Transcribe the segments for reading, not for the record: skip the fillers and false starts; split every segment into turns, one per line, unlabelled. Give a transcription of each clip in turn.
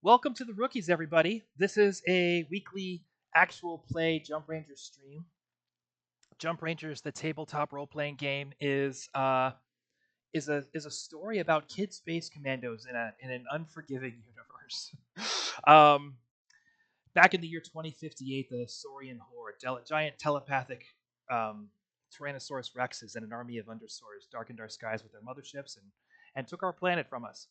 Welcome to the Rookies, everybody. This is a weekly actual play Jump Rangers stream. Jump Rangers, the tabletop role-playing game, is a story about kid space commandos in an unforgiving universe. um, Back in the year 2058, the Saurian horde, giant telepathic um, Tyrannosaurus rexes and an army of undersaurs darkened our skies with their motherships and took our planet from us.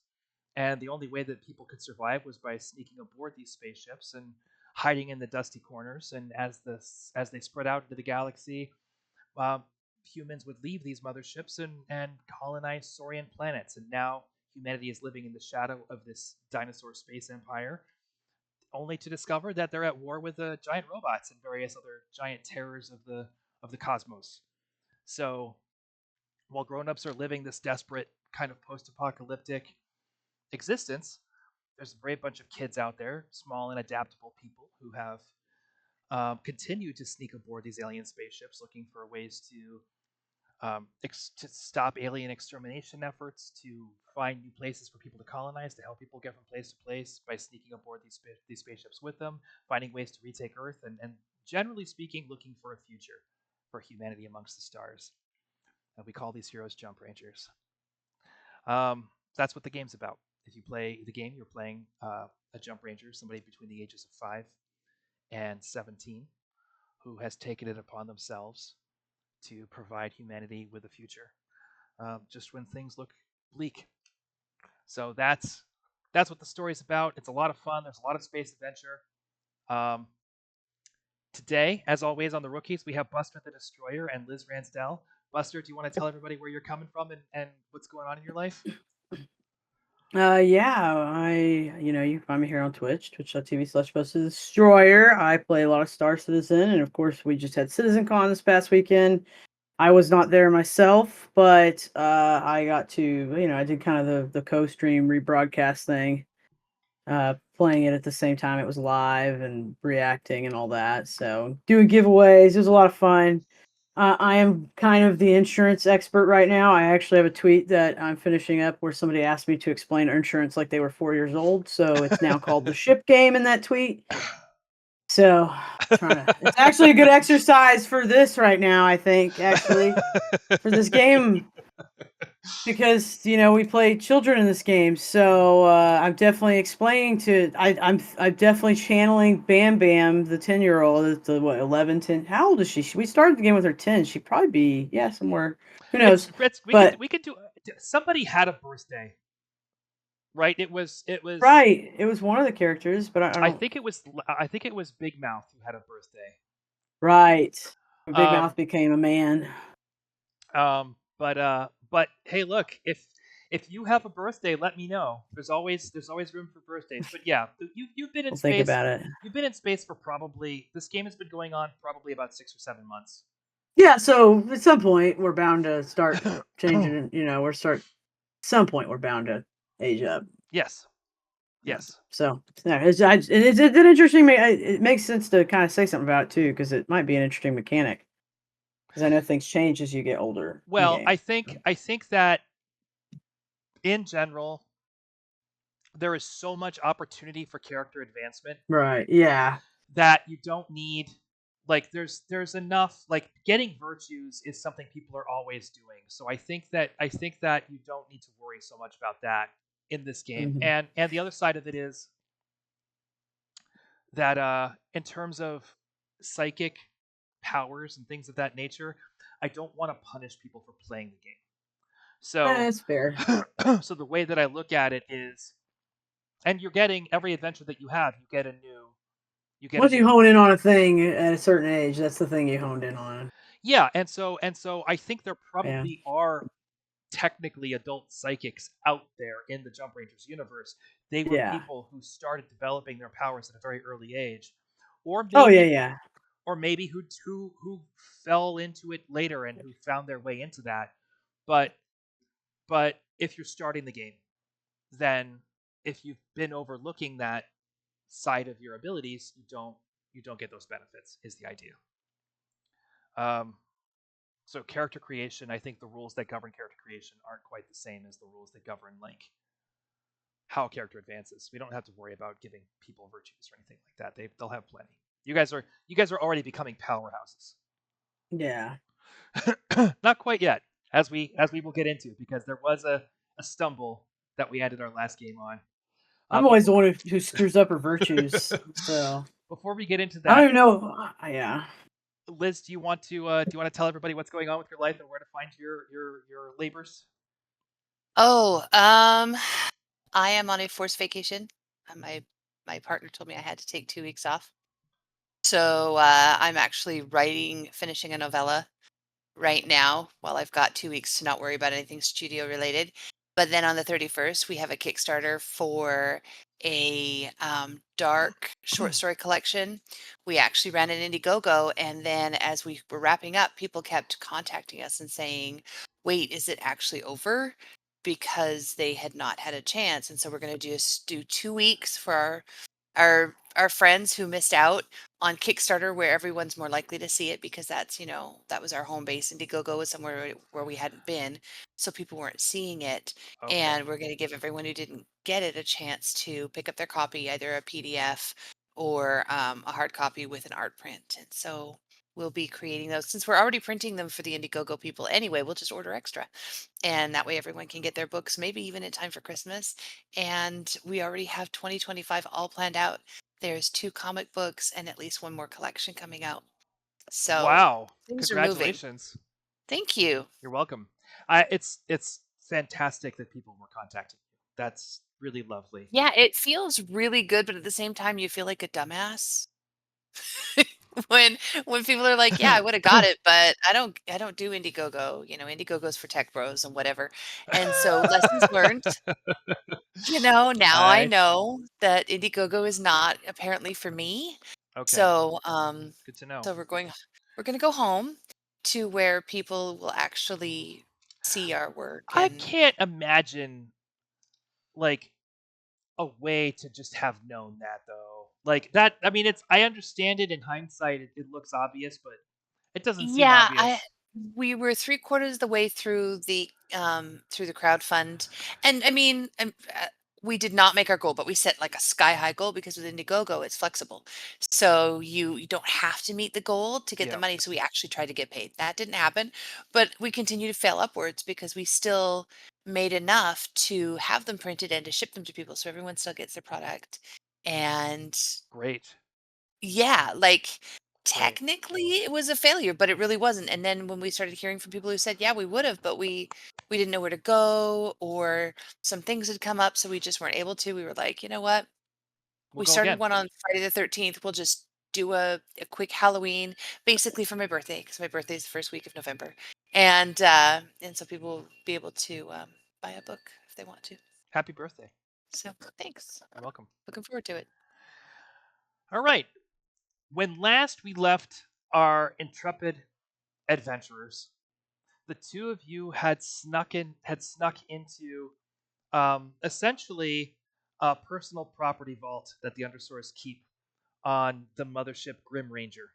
And the only way that people could survive was by sneaking aboard these spaceships and hiding in the dusty corners. And as they spread out into the galaxy, uh, humans would leave these motherships and colonize Saurian planets. And now humanity is living in the shadow of this dinosaur space empire, only to discover that they're at war with giant robots and various other giant terrors of the cosmos. So while grown-ups are living this desperate kind of post-apocalyptic existence, there's a great bunch of kids out there, small and adaptable people who have continued to sneak aboard these alien spaceships, looking for ways to stop alien extermination efforts, to find new places for people to colonize, to help people get from place to place by sneaking aboard these spaceships with them, finding ways to retake Earth, and generally speaking, looking for a future for humanity amongst the stars. And we call these heroes Jump Rangers. Um, that's what the game's about. If you play the game, you're playing a Jump Ranger, somebody between the ages of 5 and 17, who has taken it upon themselves to provide humanity with a future, just when things look bleak. So that's what the story's about. It's a lot of fun. There's a lot of space adventure. Um, Today, as always, on the Rookies, we have Buster the Destroyer and Liz Ransdell. Buster, do you want to tell everybody where you're coming from and what's going on in your life?
Yeah, you can find me here on Twitch, twitch.tv/Buster the Destroyer. I play a lot of Star Citizen, and of course, we just had CitizenCon this past weekend. I was not there myself, but I got to, I did kind of the co-stream rebroadcast thing, playing it at the same time it was live and reacting and all that. So doing giveaways, it was a lot of fun. I am kind of the insurance expert right now. I actually have a tweet that I'm finishing up where somebody asked me to explain insurance like they were 4 years old. So it's now called the ship game in that tweet. So it's actually a good exercise for this right now, I think, actually, for this game, because we play children in this game. So I'm definitely explaining I'm definitely channeling Bam Bam, the 10-year-old, the what, 11, 10. How old is she? We started the game with her 10. She'd probably be, yeah, somewhere, who knows.
It's
But
we could do. Somebody had a birthday, right? It was.
right, it was one of the characters, but I don't.
I think it was Big Mouth who had a birthday.
Right, Big
Um,
Mouth became a man.
but hey, look, if you have a birthday, let me know. There's always room for birthdays. But yeah, you've been in
We'll think
space.
about it.
You've been in space for probably this game has been going on probably about 6 or 7 months.
Yeah, so at some point we're bound to start changing it. We're start some point we're bound to age up.
Yes,
Yeah.
yes.
So yeah, it's an interesting. It makes sense to kind of say something about it too, because it might be an interesting mechanic. Because I know things change as you get older in the
Well,
game.
I think that in general there is so much opportunity for character advancement
Right. Yeah.
that you don't need, like, there's enough, like, getting virtues is something people are always doing. So I think that you don't need to worry so much about that in this game.
Hmm.
And the other side of it is that in terms of psychic powers and things of that nature, I don't want to punish people for playing the game. So
That's fair.
so the way that I look at it is, and you're getting every adventure that you have, you get a
Once you
new.
hone in on a thing at a certain age, that's the thing you honed in on.
Yeah, and so I think there
Yeah.
probably are technically adult psychics out there in the Jump Rangers universe. They were
Yeah.
people who started developing their powers at a very early age, or
Oh yeah,
maybe
yeah.
or maybe who fell into it later and who found their way into that. But if you're starting the game, then if you've been overlooking that side of your abilities, you don't get those benefits. Is the idea. Um, so character creation, I think the rules that govern character creation aren't quite the same as the rules that govern, like, how a character advances. We don't have to worry about giving people virtues or anything like that. They'll have plenty. You guys are already becoming powerhouses.
Yeah.
Not quite yet, as we will get into, because there was a stumble that we ended our last game on.
I'm always
Before
the one who screws up her virtues. So
before we get into
I don't
that,
even know. Yeah.
Liz, do you want to tell everybody what's going on with your life and where to find your labors?
Oh, I am on a forced vacation. My partner told me I had to take 2 weeks off. So I'm actually finishing a novella right now while I've got 2 weeks to not worry about anything studio related. But then on the 31st, we have a Kickstarter for a dark short story collection. We actually ran an Indiegogo, and then as we were wrapping up, people kept contacting us and saying, "Wait, is it actually over?" Because they had not had a chance, and so we're going to just do 2 weeks for our friends who missed out on Kickstarter, where everyone's more likely to see it, because that's, that was our home base. Indiegogo was somewhere where we hadn't been, so people weren't seeing it.
Okay.
And we're going to give everyone who didn't get it a chance to pick up their copy, either a PDF or a hard copy with an art print. And so we'll be creating those, since we're already printing them for the Indiegogo people anyway. We'll just order extra, and that way everyone can get their books, maybe even in time for Christmas. And we already have 2025 all planned out. There's 2 comic books and at least one more collection coming out. So
Wow.
things are moving.
Congratulations.
Thank you.
You're welcome. It's fantastic that people were contacting you. That's really lovely.
Yeah, it feels really good, but at the same time, you feel like a dumbass when when people are like, "Yeah, I would have got it, but I don't do Indiegogo. Indiegogo's for tech bros and whatever." And so lessons learned. Now I
I
know that Indiegogo is not apparently for me.
Okay.
So,
Good to know.
so we're going to go home to where people will actually see our work.
I
And
can't imagine like a way to just have known that though. Like that, I mean, I understand it in hindsight. It looks obvious, but it doesn't seem
yeah,
obvious.
we were 3/4 of the way through the crowdfund. And I mean, we did not make our goal, but we set like a sky high goal, because with Indiegogo it's flexible. So you don't have to meet the goal to get the
Yeah,
money. So we actually tried to get paid. That didn't happen, but we continue to fail upwards, because we still made enough to have them printed and to ship them to people, so everyone still gets their product. And
great,
yeah, like,
great.
technically it was a failure, but it really wasn't. And then when we started hearing from people who said, "Yeah, we would have, but we didn't know where to go, or some things had come up, so we just weren't able to." We were like, "You know what?
We'll
We
go
started
again.
one on Friday the 13th. We'll just do a quick Halloween, basically for my birthday, because my birthday is the first week of November." And so people will be able to buy a book if they want to.
Happy birthday.
So thanks.
You're welcome.
Looking forward to it.
All right. When last we left our intrepid adventurers, the two of you had snuck into essentially a personal property vault that the undersaurs keep on the mothership Grim Ranger.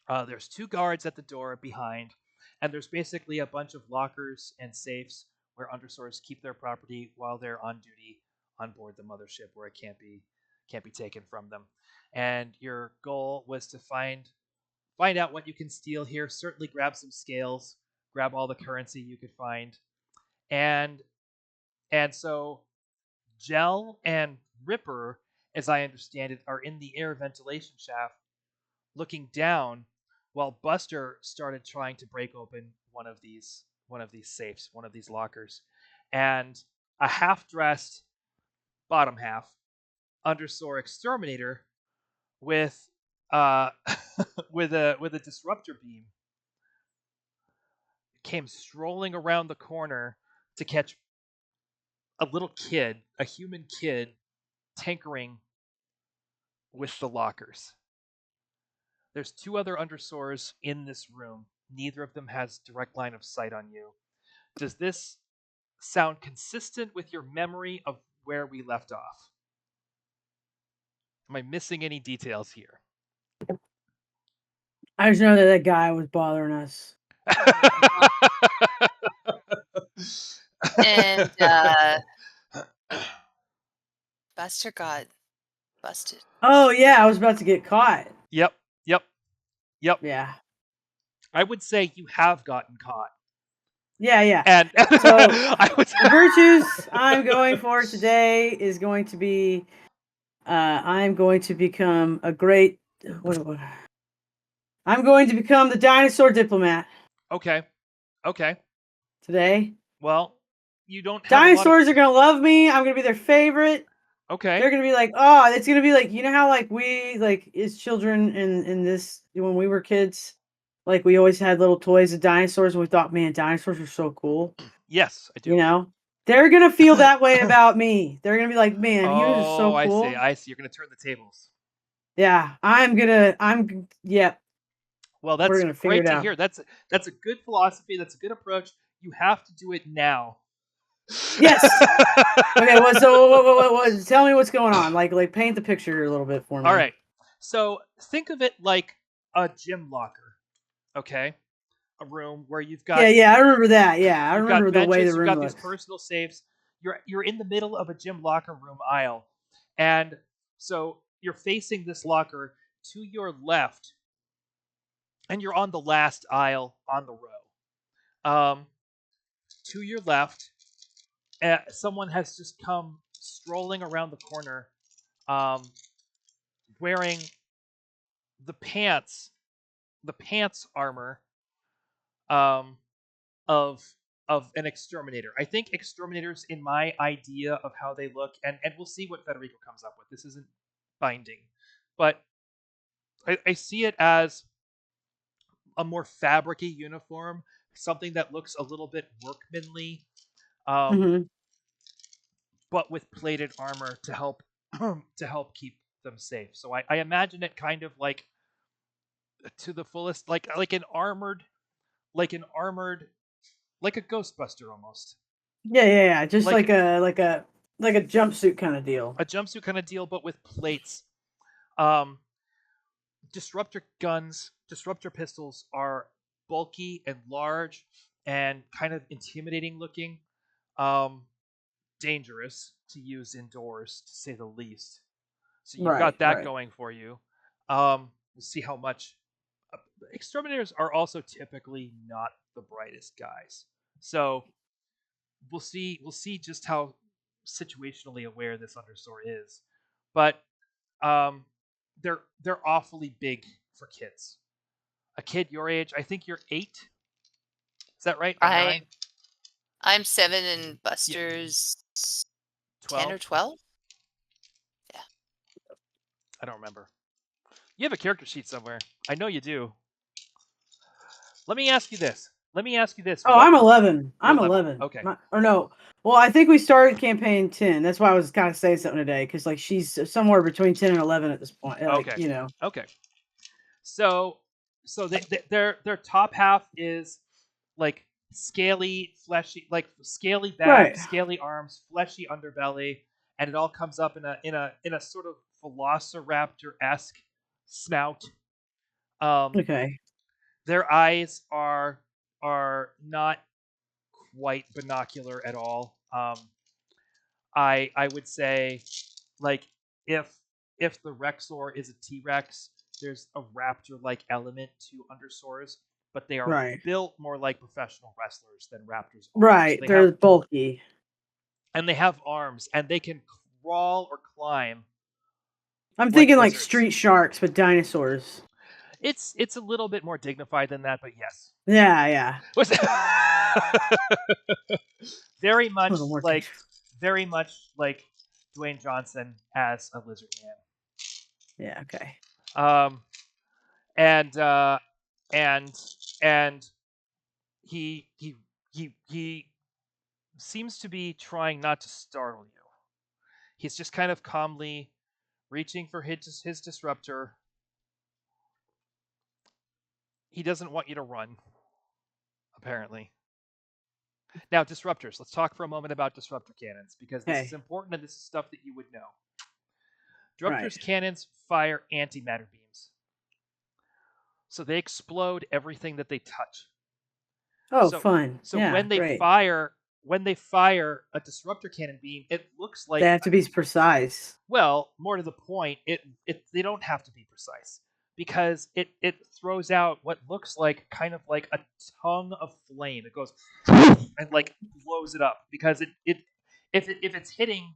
There's 2 guards at the door behind, and there's basically a bunch of lockers and safes where undersaurs keep their property while they're on duty on board the mothership, where it can't be taken from them. And your goal was to find out what you can steal here. Certainly, grab some scales, grab all the currency you could find, and so Gel and Ripper, as I understand it, are in the air ventilation shaft looking down, while Buster started trying to break open one of these safes, one of these lockers. And a half-dressed bottom half undersaw exterminator with with a disruptor beam came strolling around the corner to catch a little kid, a human kid, tinkering with the lockers. There's 2 other undersaws in this room. Neither of them has direct line of sight on you. Does this sound consistent with your memory of where we left off? Am I missing any details here?
I just know that guy was bothering us.
And Buster got busted.
Oh yeah, I was about to get caught.
Yep. Yep. Yep.
Yeah.
I would say you have gotten caught.
Yeah.
And
So
I would
the virtues I'm going for today is going to be I'm going to become a great I'm going to become the dinosaur diplomat
Okay. Okay.
today.
Well, you don't have a lot of
Dinosaurs are gonna love me. I'm gonna be their favorite.
Okay.
They're gonna be like, oh, it's gonna be like, you know how like we like as children in this when we were kids, like we always had little toys of dinosaurs and we thought, man, dinosaurs are so cool.
Yes, I do.
You know? They're gonna feel that way about me. They're gonna be like, man, humans are so
Oh, I
cool.
see. I see. You're going to turn the tables.
Yeah, yeah.
Well,
We're
that's
gonna figure
great
it
to
out.
hear. That's a good philosophy. That's a good approach. You have to do it now.
Yes. Okay, well, so what, tell me what's going on. Like paint the picture a little bit for me.
All right. So think of it like a gym locker. Okay, a room where you've got
Yeah, I remember that. Yeah, I
you've got
remember the way the
benches, you've
room
got these
looks.
personal safes. You're in the middle of a gym locker room aisle, and so you're facing this locker to your left, and you're on the last aisle on the row. To your left, someone has just come strolling around the corner, um, wearing the pants, the pants armor um, of an exterminator. I think exterminators, in my idea of how they look, and we'll see what Federico comes up with. This isn't binding, but I see it as a more fabricy uniform, something that looks a little bit workmanly, um,
Mm-hmm.
but with plated armor to help to help keep them safe. So I imagine it kind of like to the fullest, like an armored, like an armored, like a Ghostbuster almost,
Yeah. Just
like
like a jumpsuit kind of deal.
a jumpsuit kind of deal, but with plates. Um, disruptor guns, disruptor pistols are bulky and large and kind of intimidating looking. Um, dangerous to use indoors, to say the least. So you've got that
Right.
going for you. We'll see how much. Exterminators are also typically not the brightest guys, so we'll see. We'll see just how situationally aware this undersore is, but um, they're awfully big for kids. A kid your age, I think you're 8. Is that right? Or 9?
I'm 7 and
Yeah,
Buster's 10
12.
or 12. Yeah.
I don't remember. You have a character sheet somewhere. I know you do. Let me ask you this.
Oh,
What
I'm 11.
you're
I'm
11?
11.
Okay.
Or no. Well, I think we started campaign 10. That's why I was kind of saying something today, because like she's somewhere between 10 and 11 at this point. Like,
Okay.
you know.
Okay. So their top half is like scaly, fleshy, like scaly back,
Right.
scaly arms, fleshy underbelly, and it all comes up in a sort of velociraptor esque snout.
Okay.
Their eyes are not quite binocular at all. I would say like if the Rexor is a T-Rex, there's a raptor-like element to undersaurs, but they are
Right.
built more like professional wrestlers than raptors are. So
Right. They're bulky.
they have arms and they can crawl or climb
I'm
like
thinking like
lizards.
street sharks, but dinosaurs.
It's a little bit more dignified than that, but yes.
Yeah.
very
A
much
little more
like very much like Dwayne Johnson as a lizard man.
Yeah, okay.
And and he seems to be trying not to startle you. He's just kind of calmly reaching for his disruptor. He doesn't want you to run, apparently. Now, disruptors. Let's talk for a moment about disruptor cannons, because this is important and this is stuff that you would know. Disruptors cannons fire antimatter beams. So they explode everything that they touch.
Oh, fun.
So
Yeah,
when they
great.
fire when they fire a disruptor cannon beam, it looks like
They have to be precise.
well, more to the point, they don't have to be precise because it throws out what looks like kind of like a tongue of flame. It goes and like blows it up because if it's hitting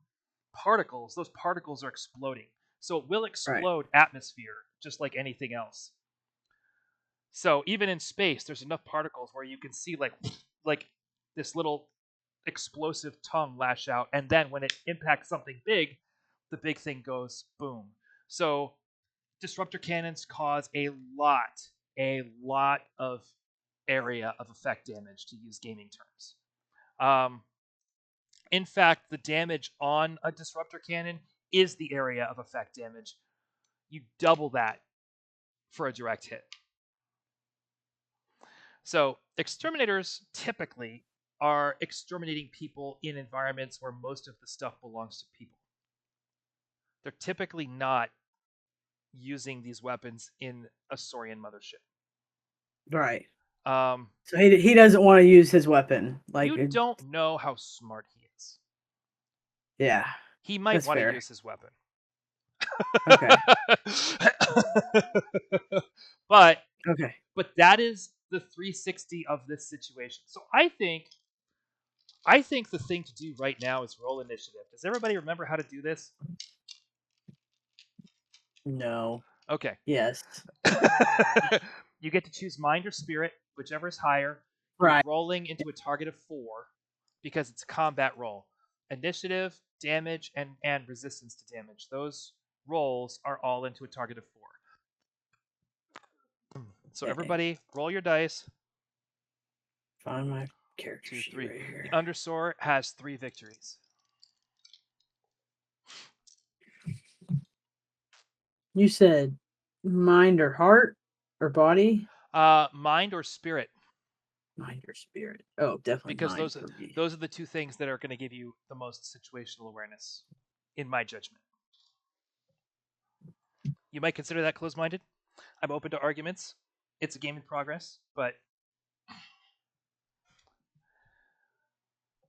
particles, those particles are exploding. So it will explode atmosphere just like anything else. So even in space, there's enough particles where you can see like this little explosive tongue lash out, and then when it impacts something big, the big thing goes boom. So disruptor cannons cause a lot of area of effect damage, to use gaming terms. In fact, the damage on a disruptor cannon is the area of effect damage. You double that for a direct hit. So exterminators typically are exterminating people in environments where most of the stuff belongs to people. They're typically not using these weapons in a Saurian mothership.
Right.
Um,
So he doesn't want to use his weapon. Like
you don't know how smart he is.
Yeah.
He might want to use his weapon.
Okay.
But
Okay.
But that is the 360 of this situation. So I think the thing to do right now is roll initiative. Does everybody remember how to do this?
No.
Okay.
Yes.
You get to choose mind or spirit, whichever is higher.
Right.
You're rolling into a target of 4 because it's a combat roll. Initiative, damage, and resistance to damage. Those rolls are all into a target of 4. So everybody, roll your dice.
Find my character
2,
sheet
3.
right here.
The undersaur has 3 victories.
You said mind or heart or body?
Mind or spirit.
Mind or spirit. Oh, definitely
because
mind
those are the two things that are going to give you the most situational awareness, in my judgment. You might consider that closed-minded. I'm open to arguments. It's a game in progress, but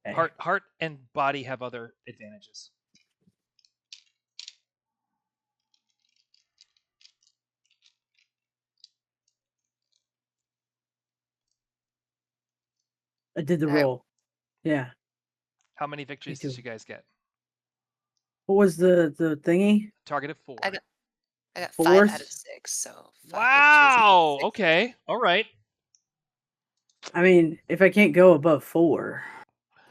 heart and body have other advantages.
I did the roll. Yeah.
How many victories did you guys get?
What was the thingy?
Target of 4.
I got 5 out of 6. So 5
wow.
Victories.
Okay. All right.
I mean, if I can't go above 4,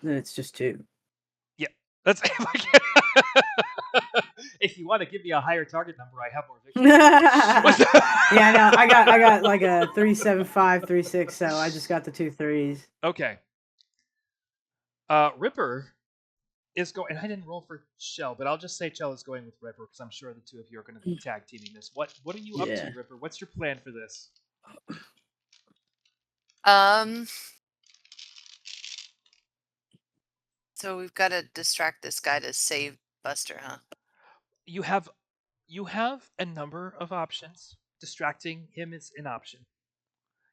then it's just 2.
Yeah, that's if you want to give me a higher target number, I have more victories.
Yeah, no, I got like a 375, 36, so I just got the 2 3s.
Okay. Ripper is going, and I didn't roll for Chell, but I'll just say Chell is going with Ripper because I'm sure the two of you are going to be tag teaming this. What are you up to, Ripper? What's your plan for this?
So we've got to distract this guy to save Buster, huh?
You have a number of options. Distracting him is an option.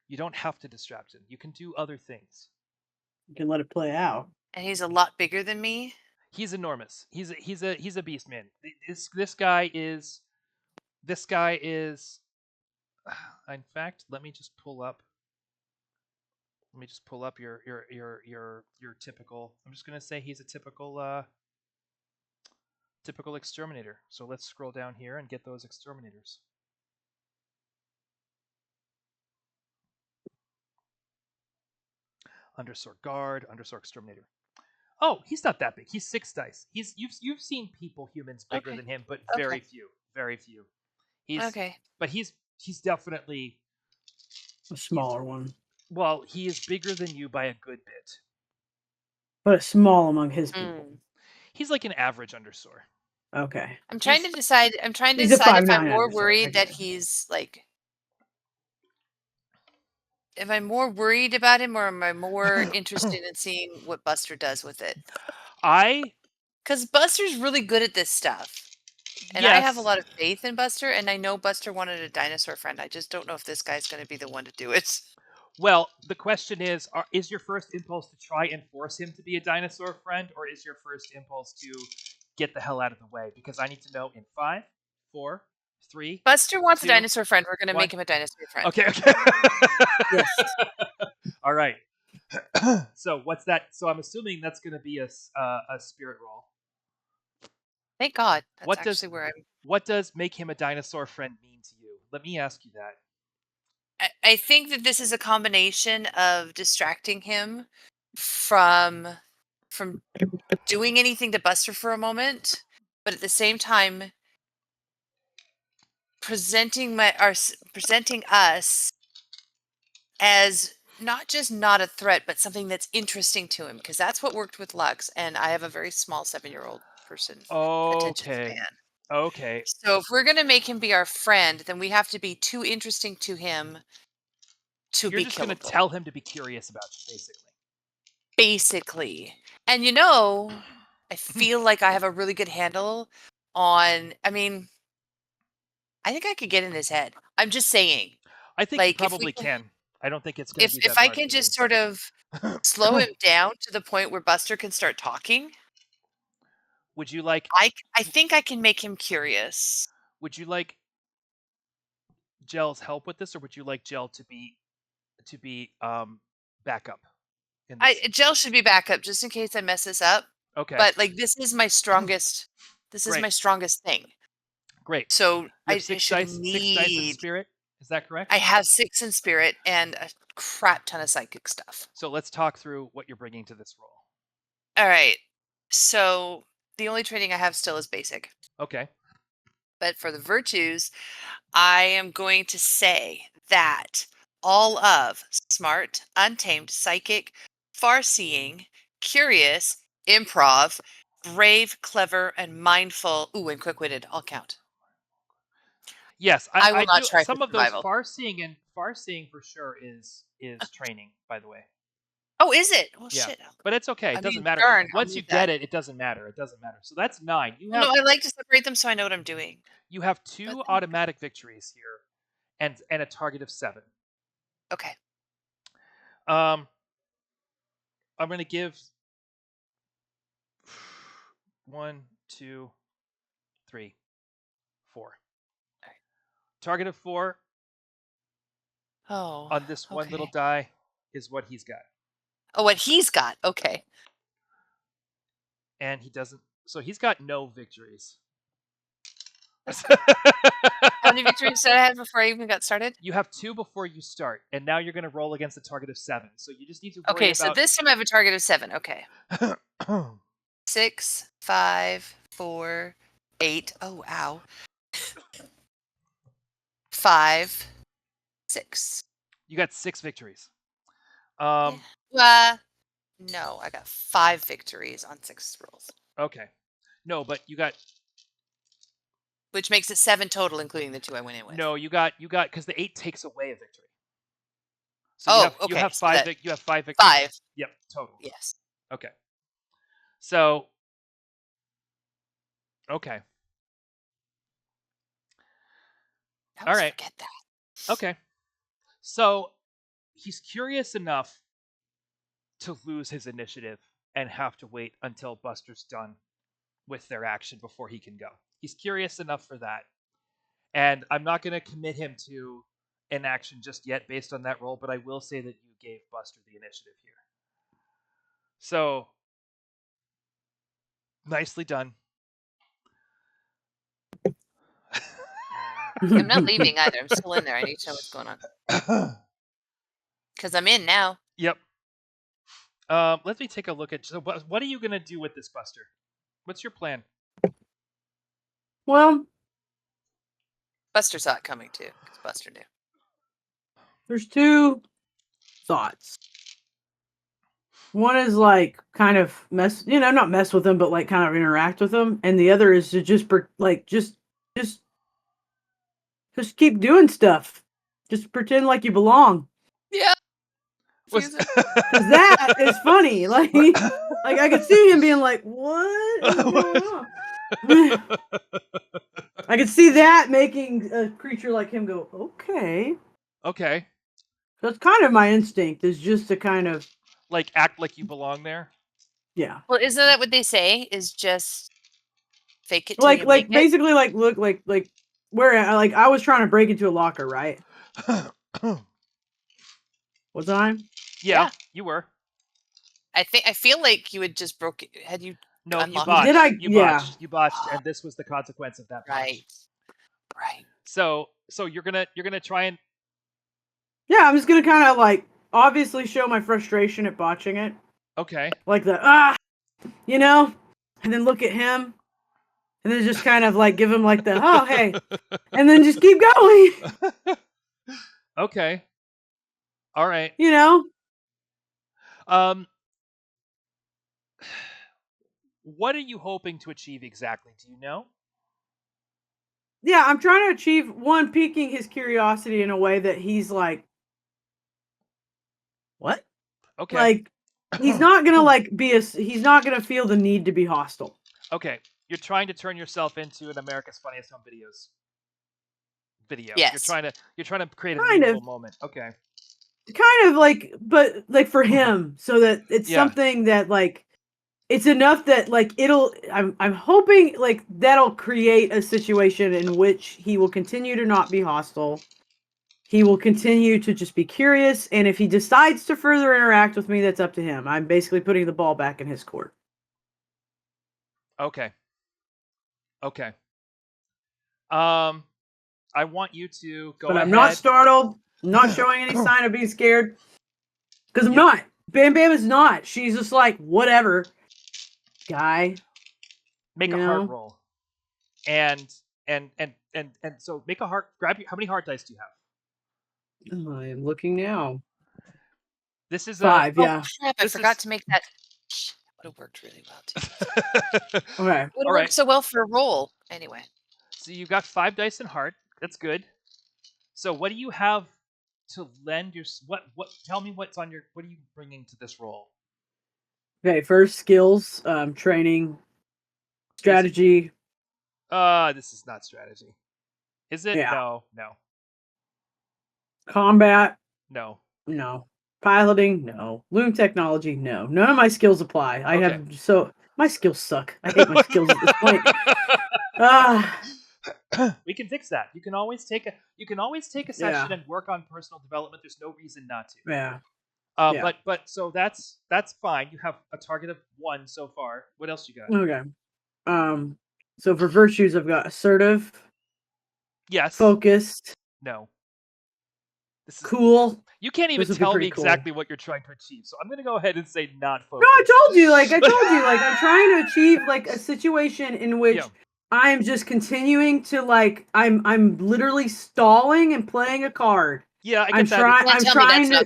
You don't have to distract him. You can do other things.
You can let it play out.
And he's a lot bigger than me.
He's enormous. He's a beast man. This guy is. In fact, let me just pull up your typical. I'm just gonna say he's a typical exterminator. So let's scroll down here and get those exterminators. Undersaur guard, undersaur exterminator. Oh, he's not that big. He's 6 dice. You've seen humans bigger than him, but very few. But he's definitely
a smaller one.
Well, he is bigger than you by a good bit.
But small among his people.
He's like an average undersaur.
Okay.
I'm trying to decide if I'm more worried that he's like. Am I more worried about him, or am I more interested in seeing what Buster does with it? Because Buster's really good at this stuff. And I have a lot of faith in Buster, and I know Buster wanted a dinosaur friend. I just don't know if this guy's going to be the one to do it.
Well, the question is your first impulse to try and force him to be a dinosaur friend, or is your first impulse to get the hell out of the way? Because I need to know in 5, 4, 3,
Buster wants a
2,
dinosaur friend. We're going to
1.
make him a dinosaur friend.
Okay, okay.
Yes.
All right. So what's that? So I'm assuming that's going to be a spirit roll.
Thank God. That's
What does
actually where I'm.
what does make him a dinosaur friend mean to you? Let me ask you that.
I think that this is a combination of distracting him from doing anything to Buster for a moment, but at the same time presenting us as not just not a threat, but something that's interesting to him, because that's what worked with Lux, and I have a very small 7-year-old person attention
Okay.
span.
Okay.
So if we're going to make him be our friend, then we have to be too interesting to him to
You're
be
just going to
killable.
tell him to be curious about you, basically.
Basically. And I feel like I have a really good handle on, I think I could get in his head. I'm just saying.
I think you
Like if we
probably
can,
can. I don't think it's going to be
if
that
I
hard
can
for you.
just sort of slow him down to the point where Buster can start talking,
Would you like
I think I can make him curious.
Gel's help with this, or would you like Gel to be backup in this?
Gel should be back up just in case I mess this up.
Okay.
But like this is my strongest
Great.
my strongest thing.
Great.
So
You
I
have six
should
dice in spirit. Is that correct?
I have 6 in spirit and a crap ton of psychic stuff.
So let's talk through what you're bringing to this roll.
All right. So the only training I have still is basic.
Okay.
But for the virtues, I am going to say that all of smart, untamed, psychic, far-seeing, curious, improv, brave, clever, and mindful, and quick-witted all count.
Yes,
I will
I
not
do.
try for
Some of those
survival.
far seeing for sure is training, by the way.
Oh, is it? Well,
Yeah.
shit.
But it's okay. It
I
doesn't
mean,
matter.
darn, I'll
Once you
need
get
that.
it, it doesn't matter. It doesn't matter. So that's 9.
Well, no, I like to separate them so I know what I'm doing.
You have
But
2 automatic victories here, and a target of 7.
Okay.
I'm going to give 1, 2, 3, 4. Target of 4
Oh.
on this one little die is what he's got.
Oh, what he's got. Okay.
And he doesn't. So he's got no victories.
How many victories did I have before I even got started?
You have 2 before you start, and now you're going to roll against a target of 7. So you just need to worry
Okay, so
about.
this time I have a target of 7. Okay. 6, 5, 4, 8. Oh, ow. 5, 6.
You got 6 victories.
No, I got 5 victories on 6 rolls.
Okay. No, but you got.
Which makes it 7 total, including the 2 I went in with.
No, you got because the 8 takes away a victory. So you have 5. You have 5 victories.
5.
Yep, total.
Yes.
Okay. So. Okay. All right.
Forget that.
Okay. So he's curious enough to lose his initiative and have to wait until Buster's done with their action before he can go. He's curious enough for that. And I'm not going to commit him to an action just yet based on that roll, but I will say that you gave Buster the initiative here. So, nicely done.
I'm not leaving either. I'm still in there. I need to know what's going on. Because I'm in now.
Yep. Let me take a look at. So, what are you going to do with this, Buster? What's your plan?
Well,
Buster saw it coming too, because Buster knew.
there's 2 thoughts. One is like kind of not mess with them, but like kind of interact with them, and the other is to just keep doing stuff. Just pretend like you belong.
Yeah.
Because that is funny. Like I could see him being like, "What is going on?" I could see that making a creature like him go, "Okay."
Okay.
That's kind of my instinct, is just to kind of,
Like act like you belong there.
yeah.
Well, isn't that what they say? Is just fake it till you make
Like
it.
basically look like where I was trying to break into a locker, right? Was I?
Yeah, you were.
I feel like you had just had you
No, you
unlocked
botched.
Did I?
You
Yeah.
botched. You botched, and this was the consequence of that botch.
Right.
So you're gonna try and
Yeah, I'm just gonna kind of like obviously show my frustration at botching it,
okay.
like you know, and then look at him, and then just kind of like give him like the oh hey, and then just keep going.
Okay. All right.
You know.
What are you hoping to achieve exactly? Do you know?
Yeah, I'm trying to achieve one, piquing his curiosity in a way that he's like, what?
Okay.
Like, he's not gonna like he's not gonna feel the need to be hostile.
Okay. You're trying to turn yourself into an America's Funniest Home Videos video.
Yes.
You're trying to create a
Kind
memeable
of.
moment. Okay.
Kind of like, but like for him, so that it's
Yeah.
something that like it's enough that like I'm hoping like that'll create a situation in which he will continue to not be hostile. He will continue to just be curious, and if he decides to further interact with me, that's up to him. I'm basically putting the ball back in his court.
Okay. Okay. I want you to go
But
ahead.
I'm not startled. I'm not showing any sign of being scared. Because I'm
Yep.
not. Bam Bam is not. She's just like, whatever, guy.
Make a
You
heart
know?
roll. And so make a heart. How many heart dice do you have?
I am looking now.
This is
5, yeah.
Crap, I forgot to make that. That would have worked really well too.
Okay.
It would
All
have
right.
worked so well for a roll. Anyway.
So you got 5 dice in heart. That's good. So what do you have to lend your what? Tell me what's on your. What are you bringing to this roll?
Okay, first skills, training, strategy.
This is not strategy. Is it?
Yeah.
No.
Combat,
No.
no. Piloting, no. Loom technology, no. None of my skills apply. My skills suck. I hate my skills at this point.
We can fix that. You can always take a session and work on personal development. There's no reason not to.
Yeah.
But so that's fine. You have a target of 1 so far. What else you got?
Okay. So for virtues, I've got assertive.
Yes.
Focused.
No. This is
cool.
You can't even tell me exactly what you're trying to achieve. So I'm going to go ahead and say not focused.
No, I told you. I'm trying to achieve like a situation in which I am just continuing to like I'm literally stalling and playing a card.
Yeah, I get that.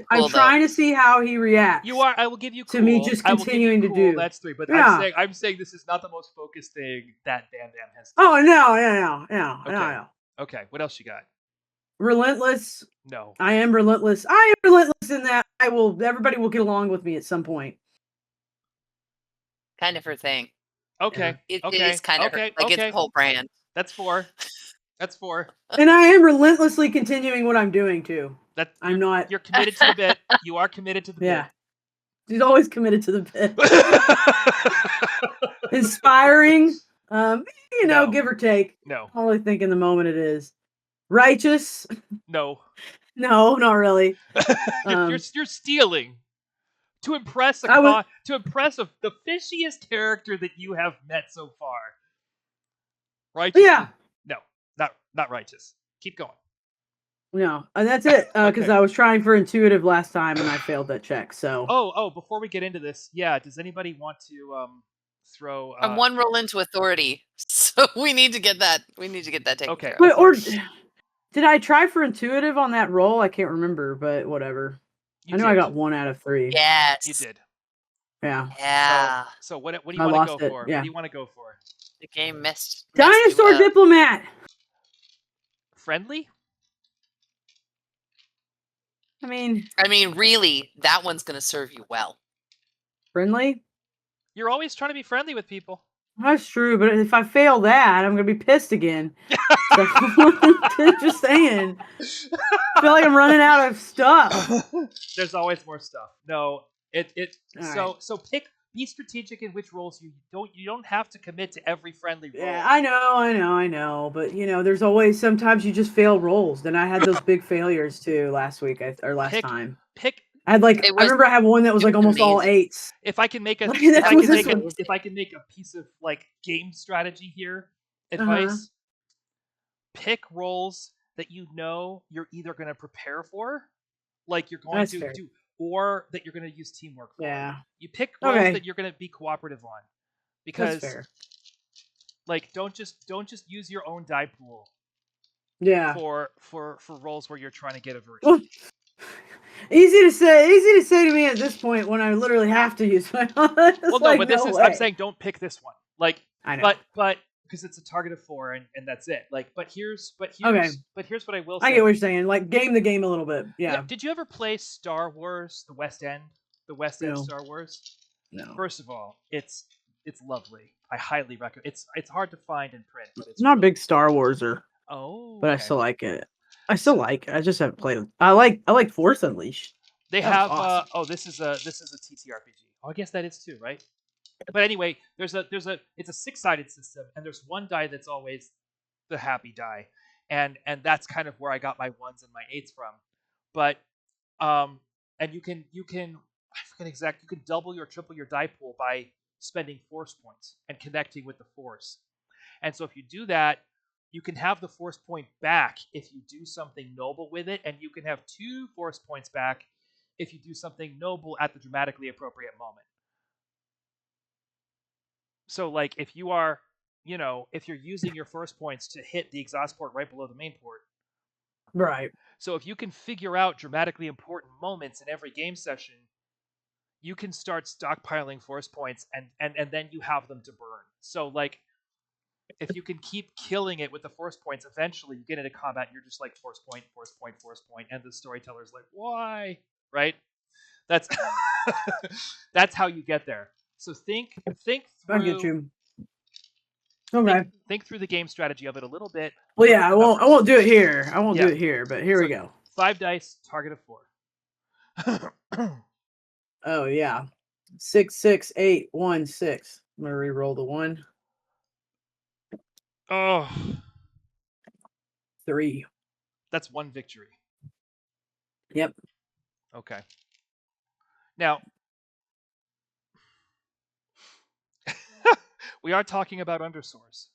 I'm trying to see how he reacts.
You are. I will give you cool.
To me just continuing to do.
That's 3. But
yeah.
I'm saying this is not the most focused thing that Bam Bam has
done. Oh no.
Okay. What else you got?
Relentless.
No.
I am relentless. I am relentless in that everybody will get along with me at some point.
Kind of her thing.
Okay.
It is kind of her, it's the whole brand.
That's 4. That's 4.
And I am relentlessly continuing what I'm doing too. I'm not.
You're committed to the bit. You are committed to the bit.
She's always committed to the bit. Inspiring. Give or take.
No.
I only think in the moment it is. Righteous.
No.
No, not really.
You're stealing to impress the fishiest character that you have met so far. Righteous.
Yeah.
No, not righteous. Keep going.
No, and that's it. Because I was trying for intuitive last time and I failed that check. So.
Oh! Before we get into this, does anybody want to throw?
I'm 1 roll into authority, so we need to get that. We need to get that taken care of.
But, or did I try for intuitive on that roll? I can't remember, but whatever. I know I got 1 out of 3.
Yes,
you did.
Yeah.
So what do you want to go for?
Yeah.
What do you want to go for?
The game missed.
Dinosaur diplomat.
Friendly?
I mean,
really, that one's going to serve you well.
Friendly?
You're always trying to be friendly with people.
That's true, but if I fail that, I'm gonna be pissed again. So just saying. I feel like I'm running out of stuff.
There's always more stuff. No,
All right.
so be strategic in which roles you don't have to commit to every friendly role.
Yeah, I know. But there's always sometimes you just fail rolls. Then I had those big failures too last week or last time.
Pick
I had
It
I
was
remember I had one that was
it
like
was
almost all
amazing.
8s.
if I can make a
Like,
if
that
I
was
can
this
make a
one.
if I can make a piece of like game strategy here,
Uh-huh.
advice, pick roles that you know you're either going to prepare for, like you're going
That's
to
fair.
do, or that you're going to use teamwork for.
Yeah.
You pick roles
Okay.
that you're going to be cooperative on,
That's
because
fair.
like don't just use your own die pool
Yeah.
for roles where you're trying to get a version.
Well, easy to say to me at this point when I literally have to use my it's
Well, no,
like,
but this
no
is
way.
I'm saying don't pick this one. Like,
I know.
but because it's a target of 4 and that's it. Like, but here's what I will say.
I get what you're saying. Like, game the game a little bit. Yeah.
Did you ever play Star Wars: The West End? The West End
No.
Star Wars.
No.
First of all, it's lovely. I highly recommend. It's hard to find in print, but it's
I'm not a
really,
big Star Warser,
oh,
but I
okay.
still like it. I still like it. I just haven't played it. I like Force Unleashed.
They
That was
have
awesome.
this is a TTRPG. Oh, I guess that is too, right? But anyway, it's a 6-sided system, and there's one die that's always the happy die, and that's kind of where I got my 1s and my 8s from. But and you can I forget exactly, you can double or triple your die pool by spending force points and connecting with the force. And so if you do that, you can have the force point back if you do something noble with it, and you can have 2 force points back if you do something noble at the dramatically appropriate moment. So like if you are, if you're using your force points to hit the exhaust port right below the main port.
Right.
So if you can figure out dramatically important moments in every game session, you can start stockpiling force points, and then you have them to burn. So like if you can keep killing it with the force points, eventually you get into combat and you're just like force point, and the storyteller's like, why? Right? That's that's how you get there. So think
I get
through
you. Okay.
think through the game strategy of it a little bit.
Well,
Look
yeah,
at
I
the
won't
numbers.
do it here. I won't do
Yeah.
it here, but here we
So
go.
5 dice, target of 4.
Oh yeah. 6, 6, 8, 1, 6. I'm gonna re-roll the 1.
Oh,
3.
that's 1 victory.
Yep.
Okay. Now, we are talking about undersours.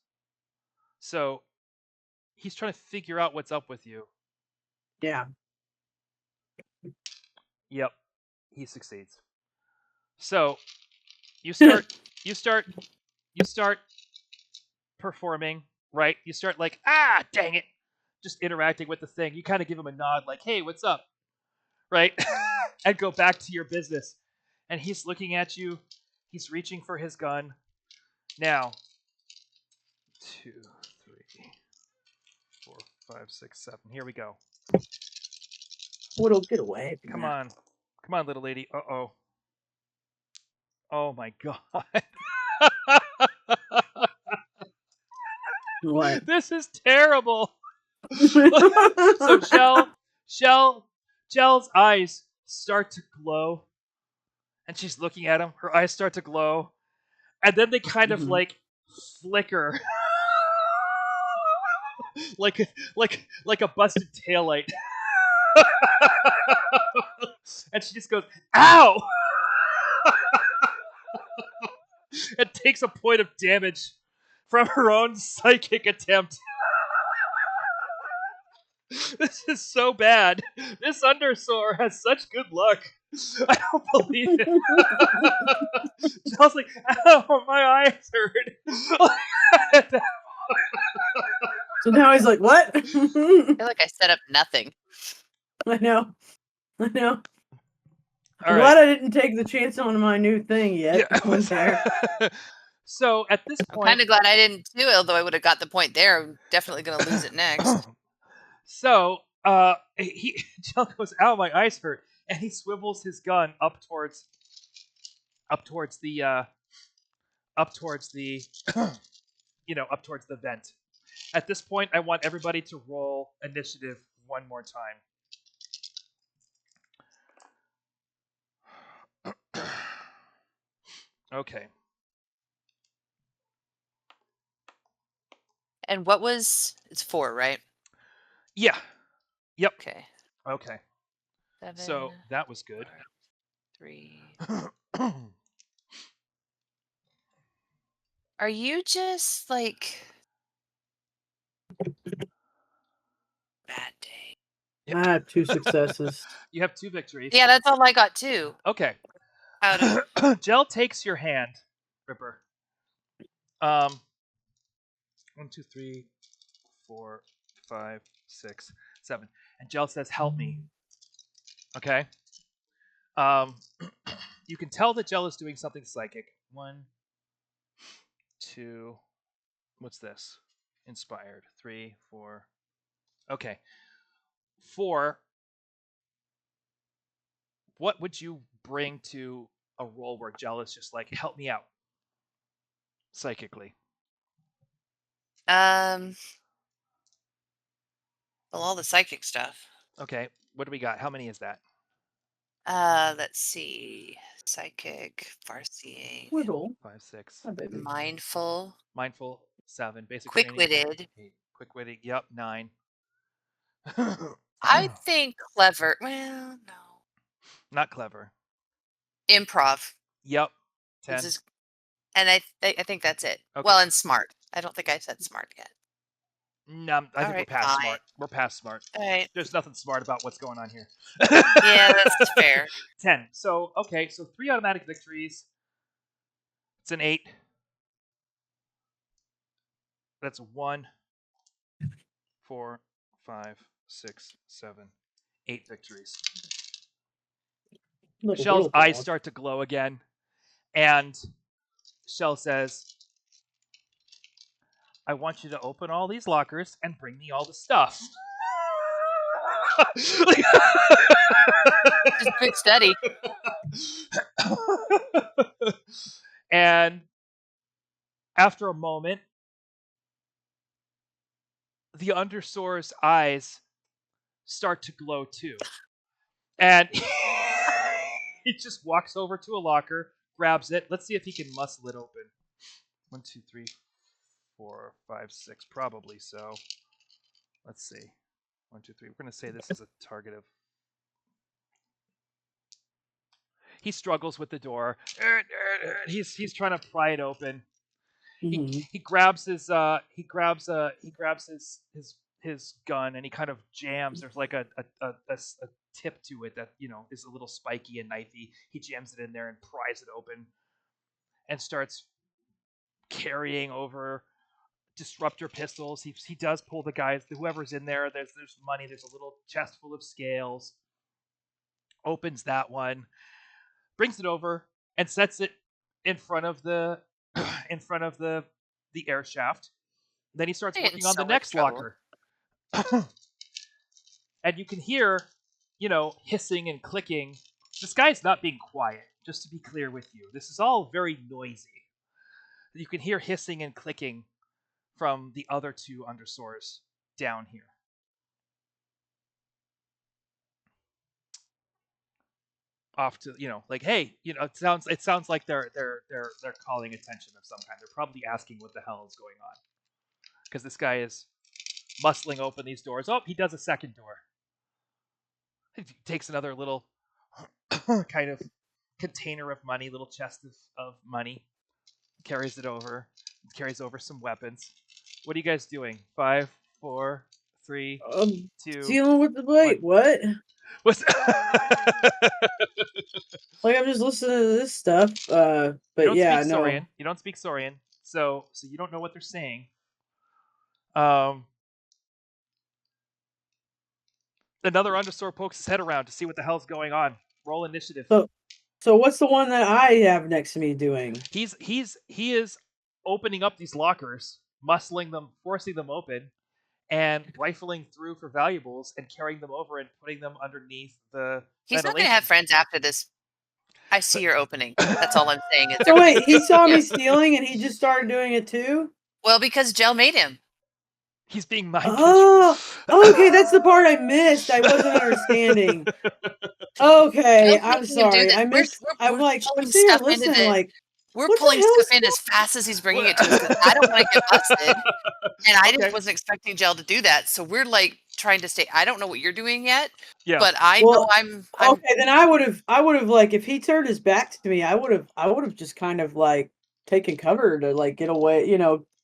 So, he's trying to figure out what's up with you.
Yeah.
Yep. He succeeds. So, you start performing, right? You start like, dang it. Just interacting with the thing. You kind of give him a nod like, "Hey, what's up?" Right? And go back to your business. And he's looking at you. He's reaching for his gun. Now, 2, 3, 4, 5, 6, 7. Here we go.
What'll get away?
Come on, little lady. Uh-oh. Oh my god.
What?
This is terrible. So Shell's eyes start to glow, and she's looking at him. Her eyes start to glow, and then they kind of like flicker, like a busted taillight. And she just goes, "Ow!" and takes a point of damage from her own psychic attempt. This is so bad. This undersaur has such good luck. I don't believe it. I was like, "Ow, my eyes hurt."
So now he's like, what?
I feel like I set up nothing.
I know.
All
I'm
right.
glad I didn't take the chance on my new thing yet.
Yeah. So at this
I'm
point,
kind of glad I didn't do it, although I would have got the point there. I'm definitely going to lose it next.
So Jill goes, "Ow, my eyes hurt," and he swivels his gun up towards the up towards the up towards the vent. At this point, I want everybody to roll initiative one more time. Okay.
And what was it's 4, right?
Yeah. Yep.
Okay.
Okay.
7.
So that was good.
3. Are you just like bad day?
I have 2 successes.
You have 2 victories.
Yeah, that's all I got too.
Okay.
Out of
Gel takes your hand, Ripper. 1, 2, 3, 4, 5, 6, 7. And Gel says, "Help me." Okay. You can tell that Gel is doing something psychic. 1, 2. What's this? Inspired. 3, 4. Okay. 4. What would you bring to a role where Gel is just like, "Help me out," psychically?
well, all the psychic stuff.
Okay. What do we got? How many is that?
Let's see. Psychic, farseeing,
Whittle.
5, 6.
My baby.
mindful,
Mindful, 7. Basic training,
quick-witted.
8. Quick-witted, yep, 9.
I think clever. Well, no.
Not clever.
Improv.
Yep,
This
10.
is, and I think that's it.
Okay.
Well, and smart. I don't think I said smart yet.
No, I think we're
Alright,
past
fine.
smart. We're past smart.
All right.
There's nothing smart about what's going on here.
Yeah, that's fair.
10. So, okay, so 3 automatic victories. It's an 8. That's 1, 4, 5, 6, 7, 8 victories.
Little
Shell's
Whittle
eyes
dog.
start to glow again, and Shell says, "I want you to open all these lockers and bring me all the stuff."
Just a quick study.
And after a moment, the undersaur's eyes start to glow too. And he just walks over to a locker, grabs it. Let's see if he can muscle it open. 1, 2, 3, 4, 5, 6. Probably so. Let's see. 1, 2, 3. We're going to say this is a target of. He struggles with the door. He's trying to pry it open. He grabs his his gun and he kind of jams. There's like a tip to it that is a little spiky and knifey. He jams it in there and pries it open and starts carrying over disruptor pistols. He does pull the guys, whoever's in there. There's money. There's a little chest full of scales. Opens that one, brings it over, and sets it in front of the air shaft. Then he starts working on the next locker. And you can hear, hissing and clicking. This guy's not being quiet, just to be clear with you. This is all very noisy. You can hear hissing and clicking from the other 2 undersaurs down here. Off to like, hey, it sounds like they're calling attention of some kind. They're probably asking what the hell is going on, because this guy is muscling open these doors. Oh, he does a second door. He takes another little kind of container of money, little chest of money, carries over some weapons. What are you guys doing? 5, 4, 3, 2.
Dealing with the wait, what?
What's
Like, I'm just listening to this stuff. But
you don't
yeah,
speak
no.
Saurian. You don't speak Saurian, so you don't know what they're saying. Another undersaur pokes his head around to see what the hell's going on. Roll initiative.
So what's the one that I have next to me doing?
He is opening up these lockers, muscling them, forcing them open, and rifling through for valuables and carrying them over and putting them underneath the.
He's not going to have friends after this. I see your opening. That's all I'm saying. Is
So
they're
wait, he saw me
yeah.
stealing and he just started doing it too?
Well, because Gel made him.
He's being mind
Oh,
controlled.
okay, that's the part I missed. I wasn't understanding. Okay,
Gel's
I'm
making him do
sorry.
this.
I missed. I'm like, I'm
Pulling
sitting here
stuff into
listening,
the.
like,
We're
what the
pulling
hell
stuff
is
in as fast as he's bringing it to us because I don't want to get busted, and I
Okay.
just wasn't expecting Gel to do that. So we're like trying to stay. I don't know what you're doing yet,
Yeah.
but I
Well,
know I'm.
okay, then I would have like if he turned his back to me, I would have just kind of like taken cover to like get away,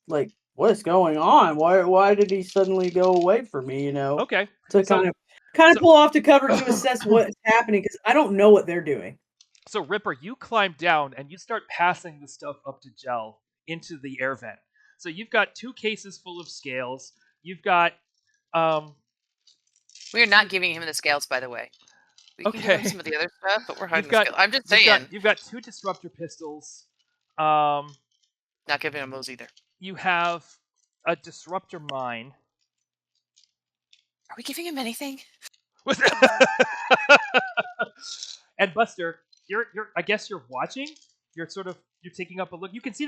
like what's going on? Why did he suddenly go away from me,
Okay.
To
So
kind of
so
pull off to cover to assess what's happening because I don't know what they're doing.
so Ripper, you climb down and you start passing the stuff up to Gel into the air vent. So you've got 2 cases full of scales. You've got
We're not giving him the scales, by the way. We can give him
okay.
some of the other stuff, but we're hiding
You've
the
got
scales. I'm just saying,
you've got 2 disruptor pistols. Um
not giving him those either.
you have a disruptor mine.
Are we giving him anything?
And Buster, you're I guess you're watching. You're taking up a look. You can see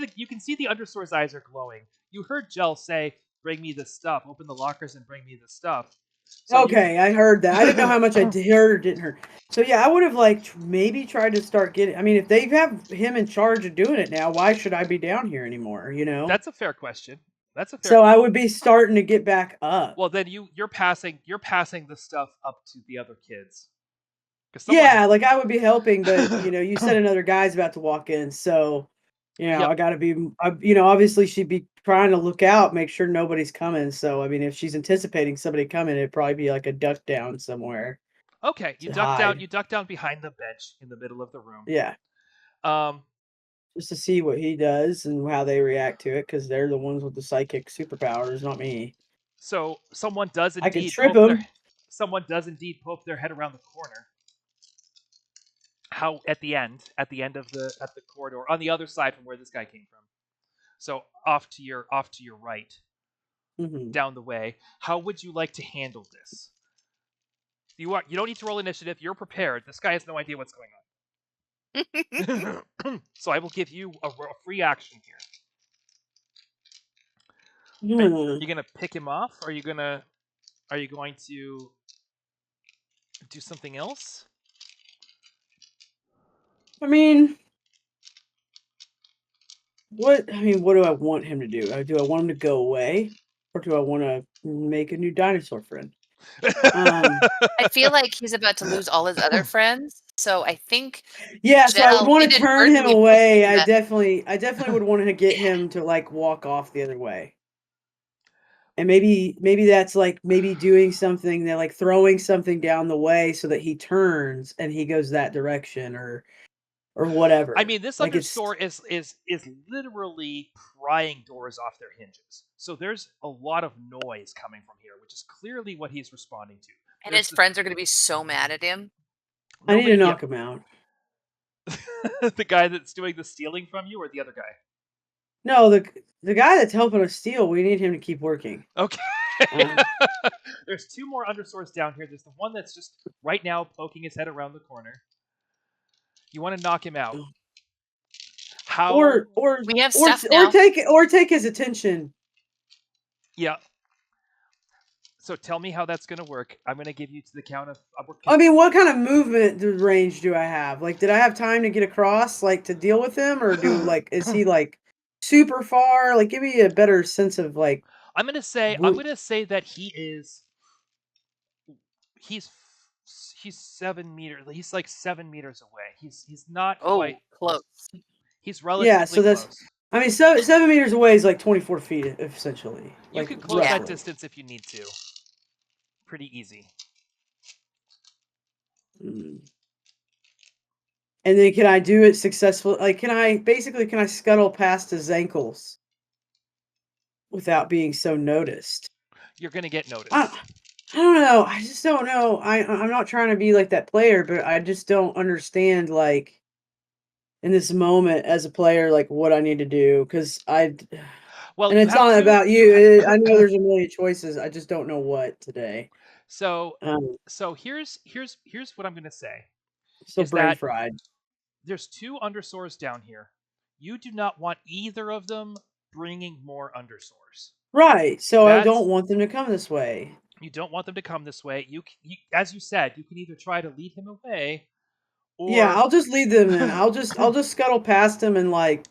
the undersore's eyes are glowing. You heard Gel say, "Bring me the stuff. Open the lockers and bring me the stuff." So
Okay, I heard that. I didn't know how much I heard or didn't heard. So yeah, I would have like maybe tried to start getting. I mean, if they have him in charge of doing it now, why should I be down here anymore?
That's a fair question. That's a fair.
So I would be starting to get back up.
Well, then you're passing the stuff up to the other kids.
Yeah, like I would be helping, but you said another guy's about to walk in, so
Yep.
I got to be. Obviously she'd be trying to look out, make sure nobody's coming. So I mean, if she's anticipating somebody coming, it'd probably be like a duck down somewhere.
Okay, you
to
duck down.
hide.
You duck down behind the bench in the middle of the room.
Yeah,
Um,
just to see what he does and how they react to it, because they're the ones with the psychic superpowers, not me.
so someone does
I could
indeed
trip
poke
him.
poke their head around the corner. How at the end of the corridor on the other side from where this guy came from. So off to your right,
Mhm.
down the way. How would you like to handle this? You don't need to roll initiative. You're prepared. This guy has no idea what's going on. So I will give you a free action here. Are you gonna pick him off? Are you going to do something else?
I mean, what do I want him to do? Do I want him to go away, or do I want to make a new dinosaur friend?
I feel like he's about to lose all his other friends, so I think
Yeah, so I would
Gel
want to turn him
inadvertently
away.
pushing
I
the.
definitely would want to get him to like walk off the other way. And maybe that's like maybe doing something that like throwing something down the way so that he turns and he goes that direction or whatever.
I mean, this
Like it's
understore is literally prying doors off their hinges. So there's a lot of noise coming from here, which is clearly what he's responding to.
And his friends are going to be so mad at him.
I need to knock him out.
The guy that's doing the stealing from you, or the other guy?
No, the guy that's helping us steal, we need him to keep working.
Okay. There's 2 more undersources down here. There's the one that's just right now poking his head around the corner. You want to knock him out. How?
Or
We have stuff now.
take his attention.
Yeah. So tell me how that's going to work. I'm going to give you to the count of.
I mean, what kind of movement range do I have? Like, did I have time to get across, like, to deal with him, or is he like super far? Like, give me a better sense of like.
I'm going to say that he's 7 meters. He's like 7 meters away. He's not quite
close.
He's relatively
so that's.
close.
I mean, 7 meters away is like 24 feet, essentially.
You can close that distance if you need to. Pretty easy.
And then can I do it successfully? Like, can I scuttle past his ankles without being so noticed?
You're gonna get noticed.
I don't know. I just don't know. I'm not trying to be like that player, but I just don't understand, like, in this moment as a player, like, what I need to do. Because and it's not about you. I know there's a million choices. I just don't know what today.
So here's what I'm gonna say.
Still brain fried.
there's 2 undersaurs down here. You do not want either of them bringing more undersaurs.
Right. So I
That's
don't want them to come this way.
you don't want them to come this way. You, as you said, you can either try to lead him away,
Yeah,
or
I'll just lead them in. I'll just scuttle past him and like,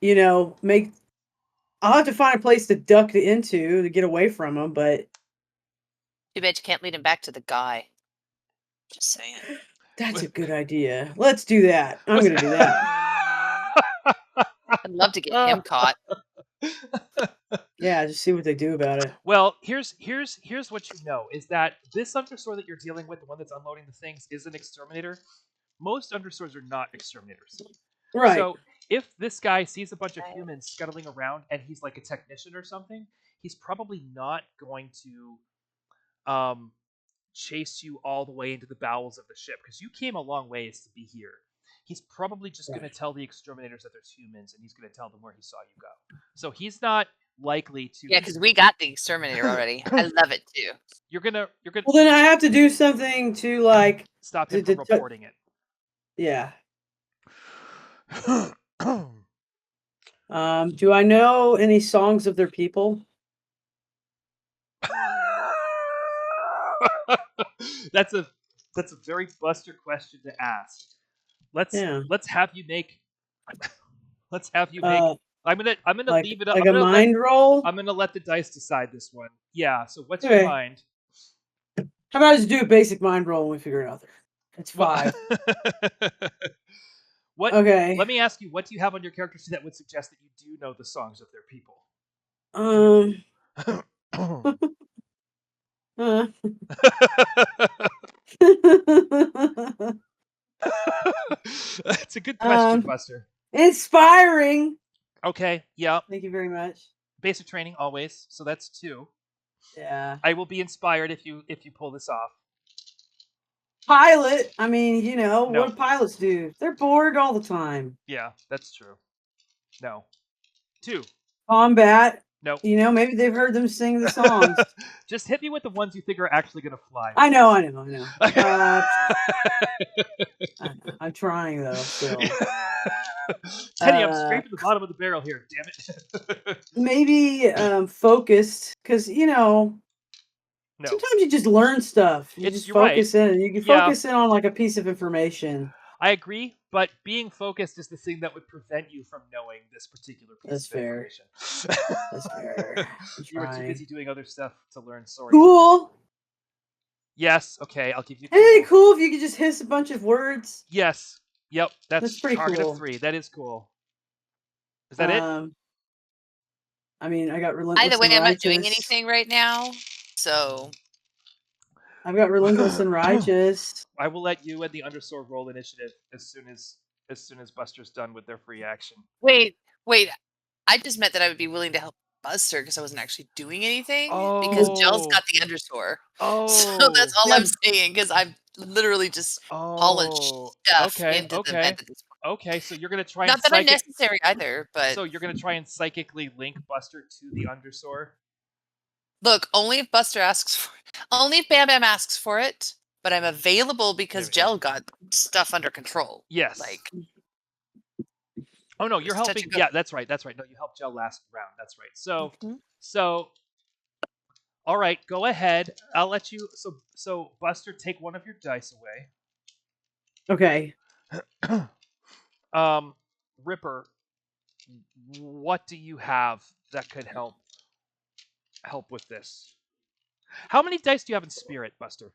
make. I'll have to find a place to duck into to get away from him, but
Too bad you can't lead him back to the guy. Just saying.
that's a good idea. Let's do that. I'm gonna do that.
I'd love to get him caught.
Yeah, just see what they do about it.
Well, here's what you know is that this undersaur that you're dealing with, the one that's unloading the things, is an exterminator. Most undersaurs are not exterminators.
Right.
So if this guy sees a bunch of
Right.
humans scuttling around and he's like a technician or something, he's probably not going to chase you all the way into the bowels of the ship, because you came a long ways to be here. He's probably just going to tell the exterminators that there's humans, and he's going to tell them where he saw you go. So he's not likely to.
Yeah, because we got the exterminator already. I love it too.
You're gonna.
Well, then I have to do something to like
stop him from reporting it.
Yeah. Do I know any songs of their people?
That's a very Buster question to ask. Let's have you make. Let's have you make. I'm gonna
like,
leave it up.
Like a mind roll.
I'm gonna let the dice decide this one. Yeah. So what's your mind?
How about I just do a basic mind roll and we figure it out there? It's 5.
What?
Okay.
Let me ask you. What do you have on your character sheet that would suggest that you do know the songs of their people? That's a good question, Buster.
Inspiring.
Okay. Yeah.
Thank you very much.
Basic training always. So that's 2.
Yeah.
I will be inspired if you pull this off.
Pilot. I mean, what do pilots do? They're bored all the time.
Yeah, that's true. No. 2.
Combat.
No.
Maybe they've heard them sing the songs.
Just hit me with the ones you think are actually going to fly.
I know. I'm trying though. Still.
Teddy, I'm scraping the bottom of the barrel here. Damn it.
Maybe focused, because sometimes you just learn stuff. You just focus in. You can focus in on like a piece of information.
I agree, but being focused is the thing that would prevent you from knowing this particular piece of information.
That's fair.
You were too busy doing other stuff to learn. Sorry.
Cool.
Yes. Okay. I'll give you.
Cool. Isn't it cool if you could just hiss a bunch of words?
Yes. Yep. That's
pretty
target
cool.
of 3. That is cool. Is that it?
I mean, I got relentless.
Either way, I'm not doing anything right now, so.
I've got relentless and righteous.
I will let you and the undersaur roll initiative as soon as Buster's done with their free action.
Wait. I just meant that I would be willing to help Buster because I wasn't actually doing anything. Because Jell's got the undersaur.
Oh.
So that's all I'm saying, because I'm literally just hauling stuff into the vent at this point.
Okay, so you're gonna try.
Not that I'm necessary either, but
so you're gonna try and psychically link Buster to the undersaur.
Look, only if Buster asks for it. Only if Bam Bam asks for it. But I'm available because Jell got stuff under control.
Yes.
Like.
Oh no, you're helping. Yeah, that's right. No, you helped Jell last round. That's right. So. All right, go ahead. I'll let you. So Buster, take one of your dice away.
Okay.
Ripper, what do you have that could help with this? How many dice do you have in Spirit, Buster?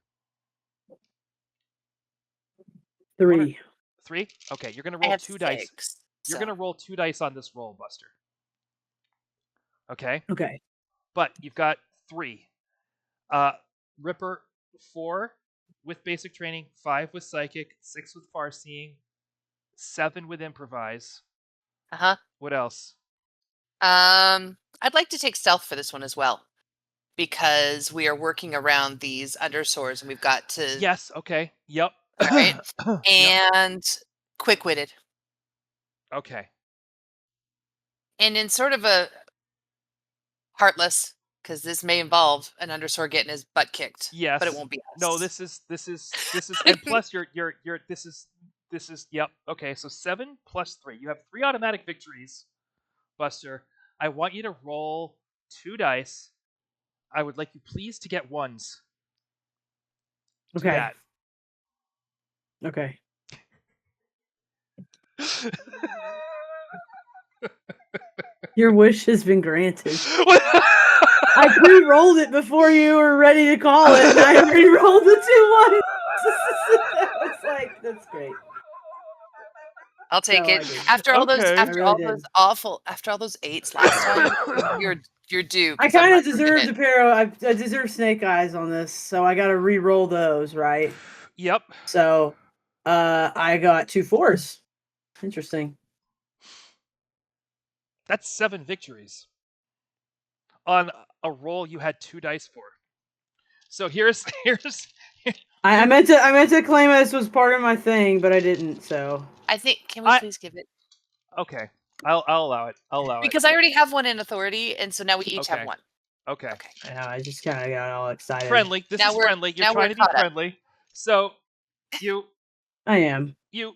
3.
3? Okay, you're gonna roll 2 dice. You're gonna roll 2 dice on this roll, Buster. Okay.
Okay.
But you've got 3. Ripper, 4 with basic training, 5 with psychic, 6 with far seeing, 7 with improvise. What else?
I'd like to take stealth for this one as well, because we are working around these undersaurs and we've got to.
Yes. Okay. Yep.
All right. And quick-witted.
Okay.
And in sort of a heartless, because this may involve an undersaur getting his butt kicked.
Yes.
But it won't be us.
No, this is and plus you're this is This is yep. Okay, so 7 plus 3. You have 3 automatic victories, Buster. I want you to roll 2 dice. I would like you please to get ones. Do
Okay.
that.
Okay. Your wish has been granted. I pre-rolled it before you were ready to call it, and I re-rolled the 2 ones. It's like, that's great.
I'll take
So I
it.
did.
After all those,
Okay.
after
I
all
really
those
did.
awful, after all those 8s last time, you're due.
I
'cause I'm
kind
not
of deserved a
forgetting.
pair of. I deserve snake eyes on this, so I got to re-roll those, right?
Yep.
So, I got 2 4s. Interesting.
That's 7 victories on a roll you had 2 dice for. So here's
I meant to claim this was part of my thing, but I didn't. So
I think. Can we please give it?
okay. I'll allow it. I'll allow
Because I already have one in authority, and so now we each
Okay.
have one.
it. Okay.
Okay.
yeah, I just kind of got all excited.
Friendly. This
Now
is
we're-
friendly. You're
now we're
trying to be
caught up.
friendly. So you
I am.
you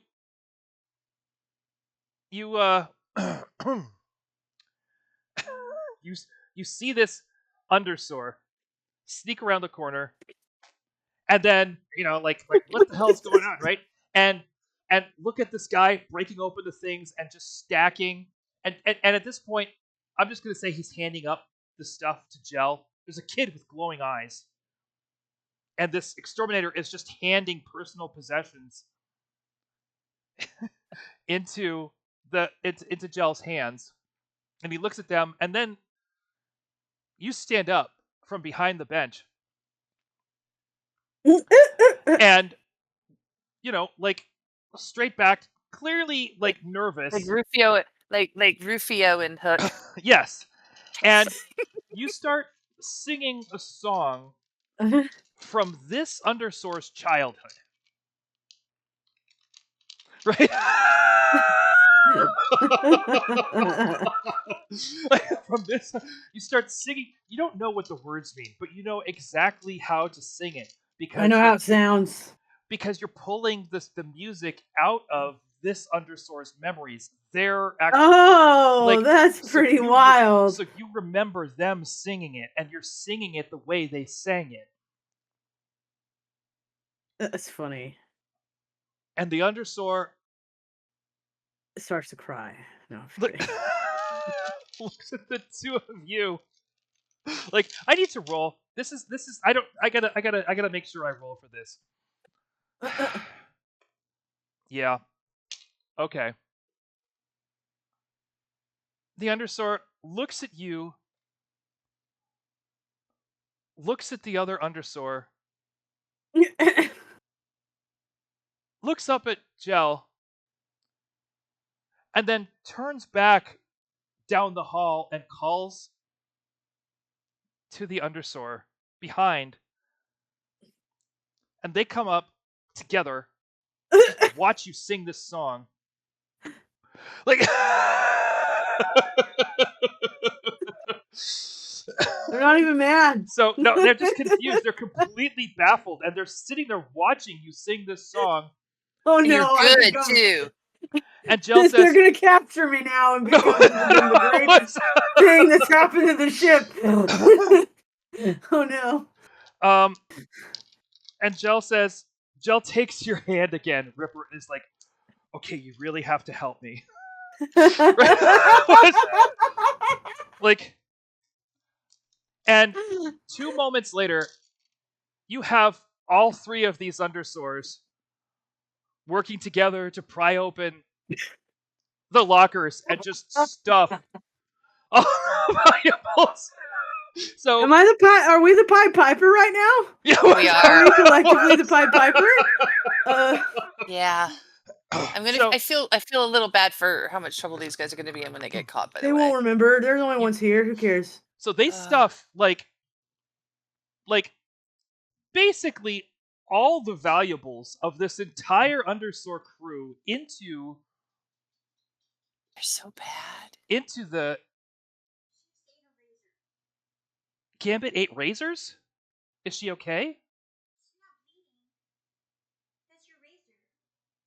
you see this undersaur sneak around the corner, and then like what the hell's going on, right? And look at this guy breaking open the things and just stacking. And at this point, I'm just gonna say he's handing up the stuff to Gel. There's a kid with glowing eyes, and this exterminator is just handing personal possessions into Gel's hands, and he looks at them, and then you stand up from behind the bench, and like straight back, clearly like nervous,
Like Rufio, like Rufio and Hook.
yes, and you start singing a song from this undersour's childhood, right? From this, you start singing. You don't know what the words mean, but you know exactly how to sing it because
I know how it sounds.
because you're pulling the music out of this undersour's memories. They're actually
Oh, that's
so
pretty
you
wild.
so you remember them singing it, and you're singing it the way they sang it.
That's funny.
And the undersour
It starts to cry. No, I'm just
look,
kidding.
looks at the two of you. Like, I need to roll. This is I gotta make sure I roll for this. Yeah. Okay. The undersour looks at you, looks at the other undersour, looks up at Gel, and then turns back down the hall and calls to the undersour behind, and they come up together, watch you sing this song. Like
They're not even mad.
So no, they're just confused. They're completely baffled, and they're sitting there watching you sing this song.
Oh
And
no,
you're
I
good
become-
too.
And Gel
They're
says,
gonna capture me now and become the greatest thing that's happened to the ship. Oh no.
And Gel says, Gel takes your hand again. Ripper is like, okay, you really have to help me. Like, and 2 moments later, you have all 3 of these undersours working together to pry open the lockers and just stuff all valuables. So
Am I the Pied? Are we the Pied Piper right now?
yeah,
We
Are
are.
we collectively the Pied Piper?
Yeah. I'm gonna.
So-
I feel a little bad for how much trouble these guys are gonna be in when they get caught. By
They
the way.
won't remember. They're the only ones here. Who cares?
So they stuff like basically all the valuables of this entire undersour crew into
They're so bad.
the Gambit 8 razors? Is she okay?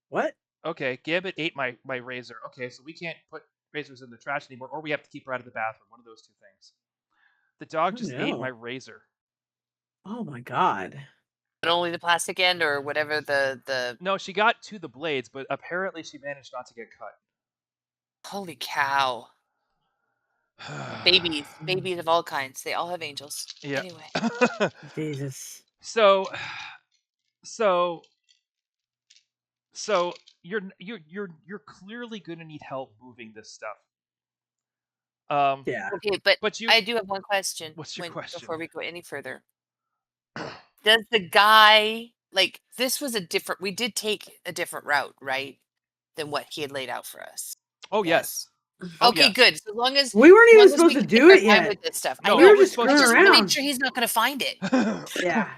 What?
Okay, Gambit ate my razor. Okay, so we can't put razors in the trash anymore, or we have to keep her out of the bathroom. One of those two things. The dog
Oh
just ate my
no.
razor.
Oh my god.
But only the plastic end or whatever the
No, she got to the blades, but apparently she managed not to get cut.
holy cow. Babies of all kinds. They all have angels.
Yeah.
Anyway.
Jesus.
so so you're clearly gonna need help moving this stuff.
Yeah.
Okay, but
But
I do have one question
what's your question?
before we go any further. Does the guy like this was a different we did take a different route, right? Than what he had laid out for us.
Oh yes. Oh
Okay,
yes.
good. So long as
We weren't even
long as
supposed
we
to
can take
do
our
it
time
yet.
with this stuff.
No,
I
we
know.
were just
I
screwing
just want to make
around.
sure he's not going to find it.
Yeah.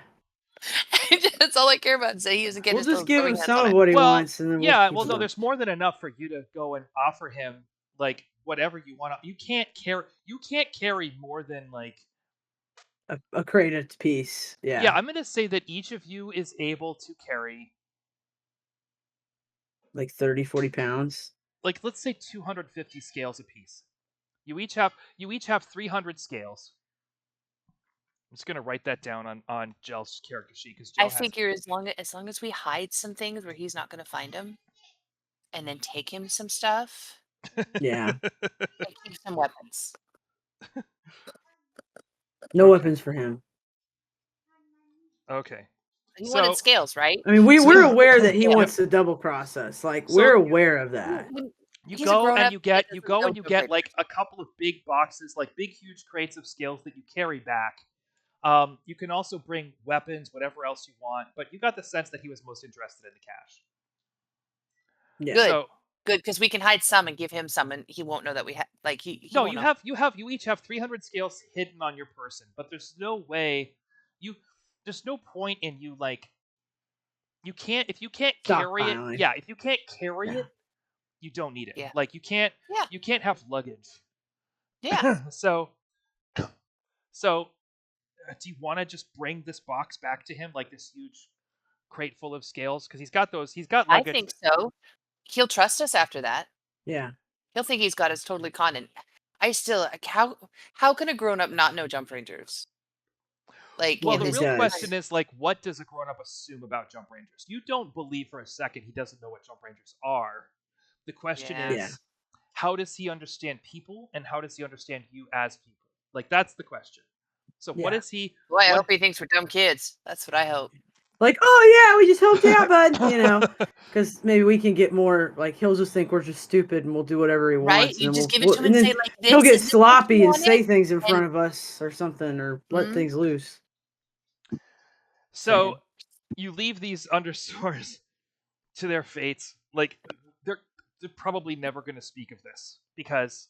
That's all I care about. So he doesn't get
We'll
his
just give him
throwing hands
some
on
of
it.
what he
well,
wants, and then
yeah.
we'll
Well,
keep
no,
going.
there's more than enough for you to go and offer him like whatever you want. You can't carry. You can't carry more than like.
A crate piece. Yeah.
Yeah, I'm gonna say that each of you is able to carry
Like 30, 40 pounds.
like let's say 250 scales apiece. You each have 300 scales. I'm just gonna write that down on Jel's character sheet because
I
Jel has.
figure as long as we hide some things where he's not going to find them, and then take him some stuff,
Yeah.
and keep some weapons.
No
Okay.
weapons for him.
Okay.
He
So-
wanted scales, right?
I mean, we're aware that he
Yeah.
wants to double cross us. Like,
So-
we're aware of that.
You
He's a
go and
grown-up,
you
he
get
doesn't know
you
no
get
difference.
like a couple of big boxes, like big huge crates of scales that you carry back. You can also bring weapons, whatever else you want, but you got the sense that he was most interested in the cash.
Yeah.
Good.
So
Good, because we can hide some and give him some, and he won't know that we have. Like he
no,
won't know.
you each have 300 scales hidden on your person, but there's no way there's no point in you like you can't if you can't carry it.
Stockpiling.
Yeah, if you can't carry
Yeah.
it, you don't need it.
Yeah.
Like you can't
Yeah.
have luggage.
Yeah.
so do you want to just bring this box back to him, like this huge crate full of scales? Because he's got
I
luggage.
think so. He'll trust us after that.
Yeah.
He'll think he's got us totally conned. And I still like how can a grown up not know Jump Rangers? Like
Well,
Yeah,
the
he
real
does.
question is like, what does a grown up assume about Jump Rangers? You don't believe for a second he doesn't know what Jump Rangers are. The question
Yeah.
is,
Yeah.
how does he understand people, and how does he understand you as people? Like that's the question. So what
Yeah.
is he?
Boy, I
what-
hope he thinks we're dumb kids. That's what I hope.
Like, oh yeah, we just helped you out, bud. You know, because maybe we can get more. Like, he'll just think we're just stupid and we'll do whatever he
Right?
wants.
You
and
just
we'll,
give it to him and
then
say like this.
he'll get
is this what
sloppy
you
and
wanted?
say things in
And-
front of us or something, or let
Mhm.
things loose.
So you leave these undersaurs to their fates. Like they're probably never going to speak of this because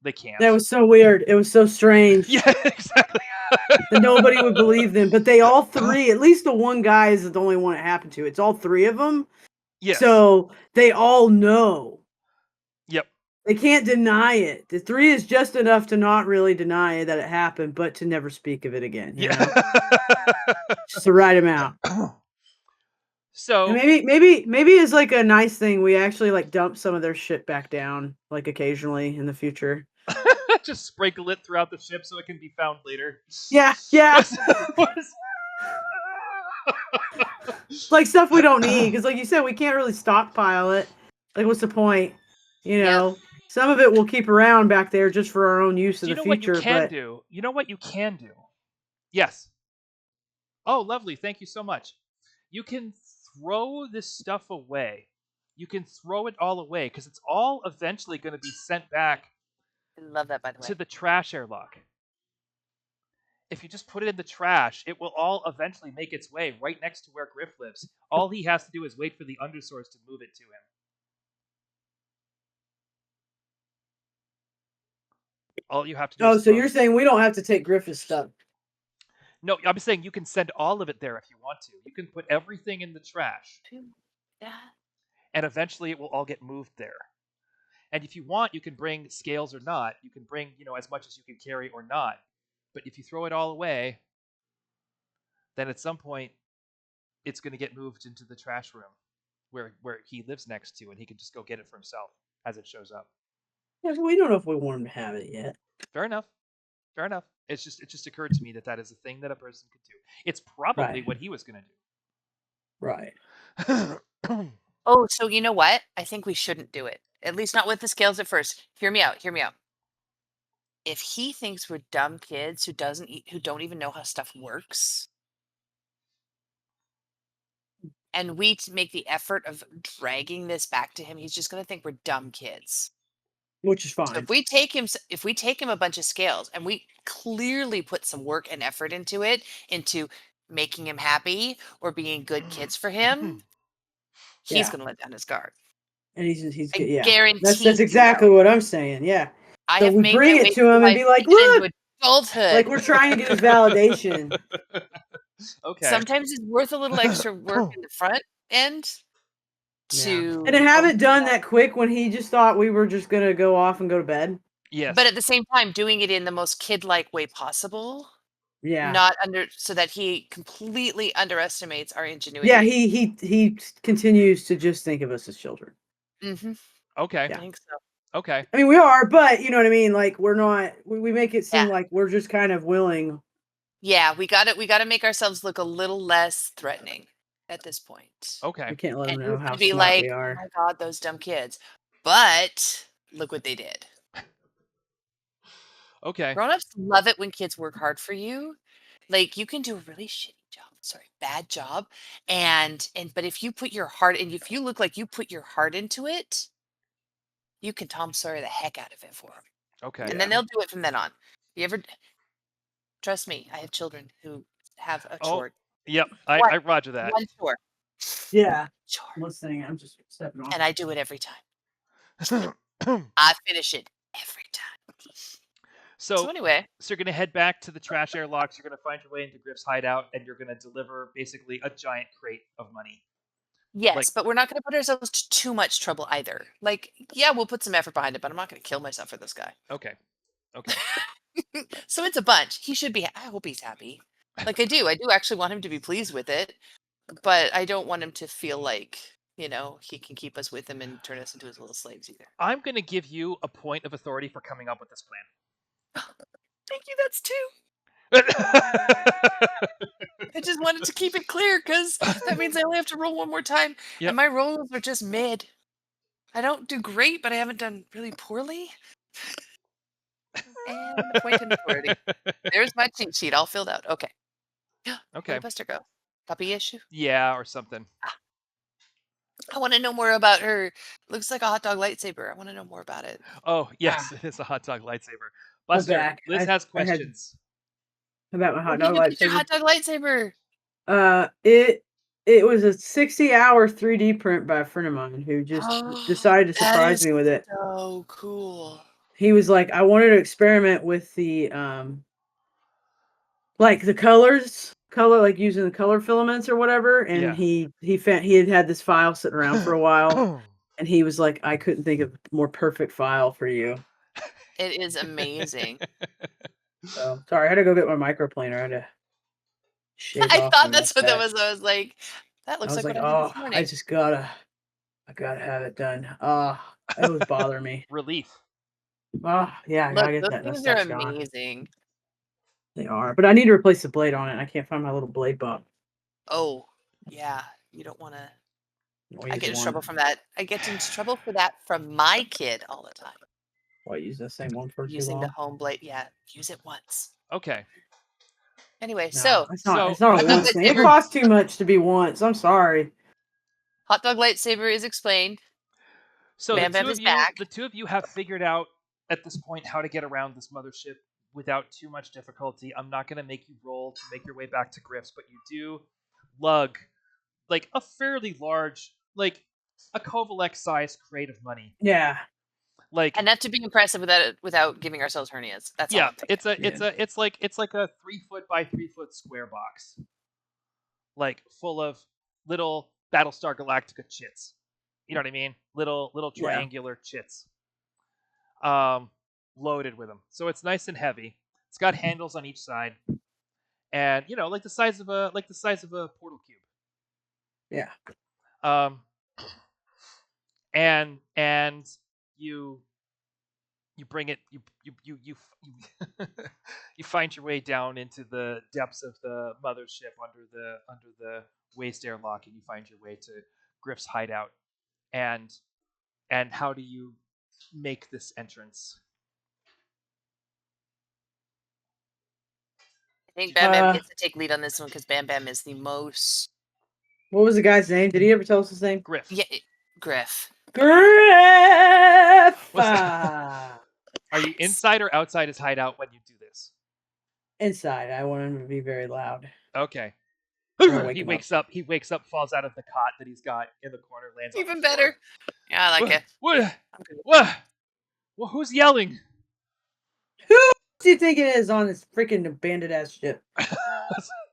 they can't.
That was so weird. It was so strange.
Yeah, exactly.
That nobody would believe them, but they all three. At least the one guy is the only one it happened to. It's all three of them.
Yes.
So they all know.
Yep.
They can't deny it. The three is just enough to not really deny that it happened, but to never speak of it again. You know? Just to write him out.
So
And maybe it's like a nice thing. We actually like dump some of their shit back down, like occasionally in the future.
just sprinkle it throughout the ship so it can be found later.
Yeah. Like stuff we don't need because, like you said, we can't really stockpile it. Like, what's the point? You know, some of it we'll keep around back there just for our own use in the future.
What you can do? You know what you can do? Yes. Oh, lovely. Thank you so much. You can throw this stuff away. You can throw it all away because it's all eventually going to be sent back
I love that, by the way.
to the trash airlock. If you just put it in the trash, it will all eventually make its way right next to where Griff lives. All he has to do is wait for the undersource to move it to him. All you have to do
Oh,
is
so
throw
you're
it.
saying we don't have to take Griffith's stuff?
No, I'm saying you can send all of it there if you want to. You can put everything in the trash,
Yeah.
and eventually it will all get moved there. And if you want, you can bring scales or not. You can bring, as much as you can carry or not. But if you throw it all away, then at some point, it's going to get moved into the trash room. where he lives next to, and he can just go get it for himself as it shows up.
Yeah, we don't know if we want him to have it yet.
Fair enough. Fair enough. It just occurred to me that is a thing that a person could do. It's probably
Right.
what he was going
Right.
to do.
Oh, so you know what? I think we shouldn't do it. At least not with the scales at first. Hear me out. Hear me out. If he thinks we're dumb kids who don't even know how stuff works, and we make the effort of dragging this back to him, he's just going to think we're dumb kids.
Which is
So
fine.
if we take him a bunch of scales and we clearly put some work and effort into it, into making him happy or being good kids for him, he's
Yeah.
going to let down his guard.
And he's
I
yeah.
guarantee
That's exactly what I'm saying. Yeah.
I
So
have
we
made
bring
my
it
way
to
through
him and
life
be like,
even into
look,
adulthood.
like we're trying to get his validation.
Okay.
Sometimes it's worth a little extra work in the front end to
And to have it done
overcome.
that quick when he just thought we were just gonna go off and go to bed.
Yes.
But at the same time, doing it in the most kid-like way possible.
Yeah.
Not so that he completely underestimates our ingenuity.
Yeah, he continues to just think of us as children.
Mm-hmm.
Okay.
Yeah.
I think so.
Okay.
I mean, we are, but you know what I mean? Like we're not we make it seem
Yeah.
like we're just kind of willing.
Yeah, we gotta make ourselves look a little less threatening at this point.
Okay.
We can't let him
And
know
he
how
could be
smart
like,
we
oh
are.
my God, those dumb kids. But look what they did.
Okay.
Grown-ups love it when kids work hard for you. Like you can do a really shitty job, bad job. But if you put your heart and if you look like you put your heart into it, you can Tom Sawyer the heck out of it for them.
Okay.
And then they'll do it from then on. You ever trust me, I have children who have a chore.
Yep. I roger that.
One chore.
Yeah.
Chore.
I'm listening. I'm just stepping off.
And I do it every time. I finish it every time. So anyway.
So you're gonna head back to the trash airlocks, you're gonna find your way into Griff's hideout, and you're gonna deliver basically a giant crate of money.
Yes, but we're not going to put ourselves to too much trouble either. Like, yeah, we'll put some effort behind it, but I'm not going to kill myself for this guy.
Okay.
So it's a bunch. He should be. I hope he's happy. Like I do actually want him to be pleased with it, but I don't want him to feel like, he can keep us with him and turn us into his little slaves either.
I'm gonna give you a point of authority for coming up with this plan.
Thank you. That's 2. I just wanted to keep it clear because that means I only have to roll one more time.
Yep.
And my rolls are just mid. I don't do great, but I haven't done really poorly. And the point in authority. There's my cheat sheet all filled out. Okay.
Okay.
Where'd Buster go? Puppy issue?
Yeah, or something.
I want to know more about her. Looks like a hot dog lightsaber. I want to know more about it.
Oh, yes, it is a hot dog lightsaber. Buster,
back.
Liz has questions.
About my hot
What
dog
did you do with your
lightsaber.
hot dog lightsaber?
It was a 60-hour 3D print by a friend of mine who just decided to surprise me with it.
So cool.
He was like, I wanted to experiment with the like the color, like using the color filaments or whatever. And he had this file sitting around for a while, and he was like, I couldn't think of a more perfect file for you.
It is amazing.
So sorry, I had to go get my microplaner. I had to shave
I
off
thought
my
that's what that
mustache.
was. I was like, that looks like what I did this morning.
I just gotta have it done. It was bothering me.
Relief.
Yeah, I gotta get
Those
that
things are
mustache gone.
amazing.
They are, but I need to replace the blade on it. I can't find my little blade box.
Oh, yeah. You don't want to. I get in trouble from that. I get into trouble for that from my kid all the time.
Why use the same one for
using
too
the
long?
home blade? Yeah, use it once.
Okay.
Anyway,
No,
so
it's not a once thing. It
lightsaber-
costs too much to be once. I'm sorry.
hot dog lightsaber is explained.
So
Bam Bam is back.
the two of you have figured out at this point how to get around this mothership without too much difficulty. I'm not going to make you roll to make your way back to Griff's, but you do lug like a fairly large, like a Kovalex-sized crate of money.
Yeah.
Like,
and not to be impressive without giving ourselves hernias. That's all I'm thinking.
it's like a 3-foot by 3-foot square box, like full of little Battlestar Galactica chits. You know what I mean? Little triangular chits, loaded with them. So it's nice and heavy. It's got handles on each side, and like the size of a portal cube.
Yeah.
and you bring it you find your way down into the depths of the mothership under the waste airlock, and you find your way to Griff's hideout. And how do you make this entrance?
I think Bam Bam
Uh,
gets to take lead on this one because Bam Bam is the most.
what was the guy's name? Did he ever tell us his name?
Griff.
Yeah, Griff.
Griff.
Are you inside or outside his hideout when you do this?
Inside. I want him to be very loud.
Okay.
Wake
He
him
wakes up. He wakes up, falls out of the cot that he's got in the corner, lands on
Even
the floor.
better. Yeah, I like it.
What? Who's yelling?
Who do you think it is on this freaking abandoned ass ship?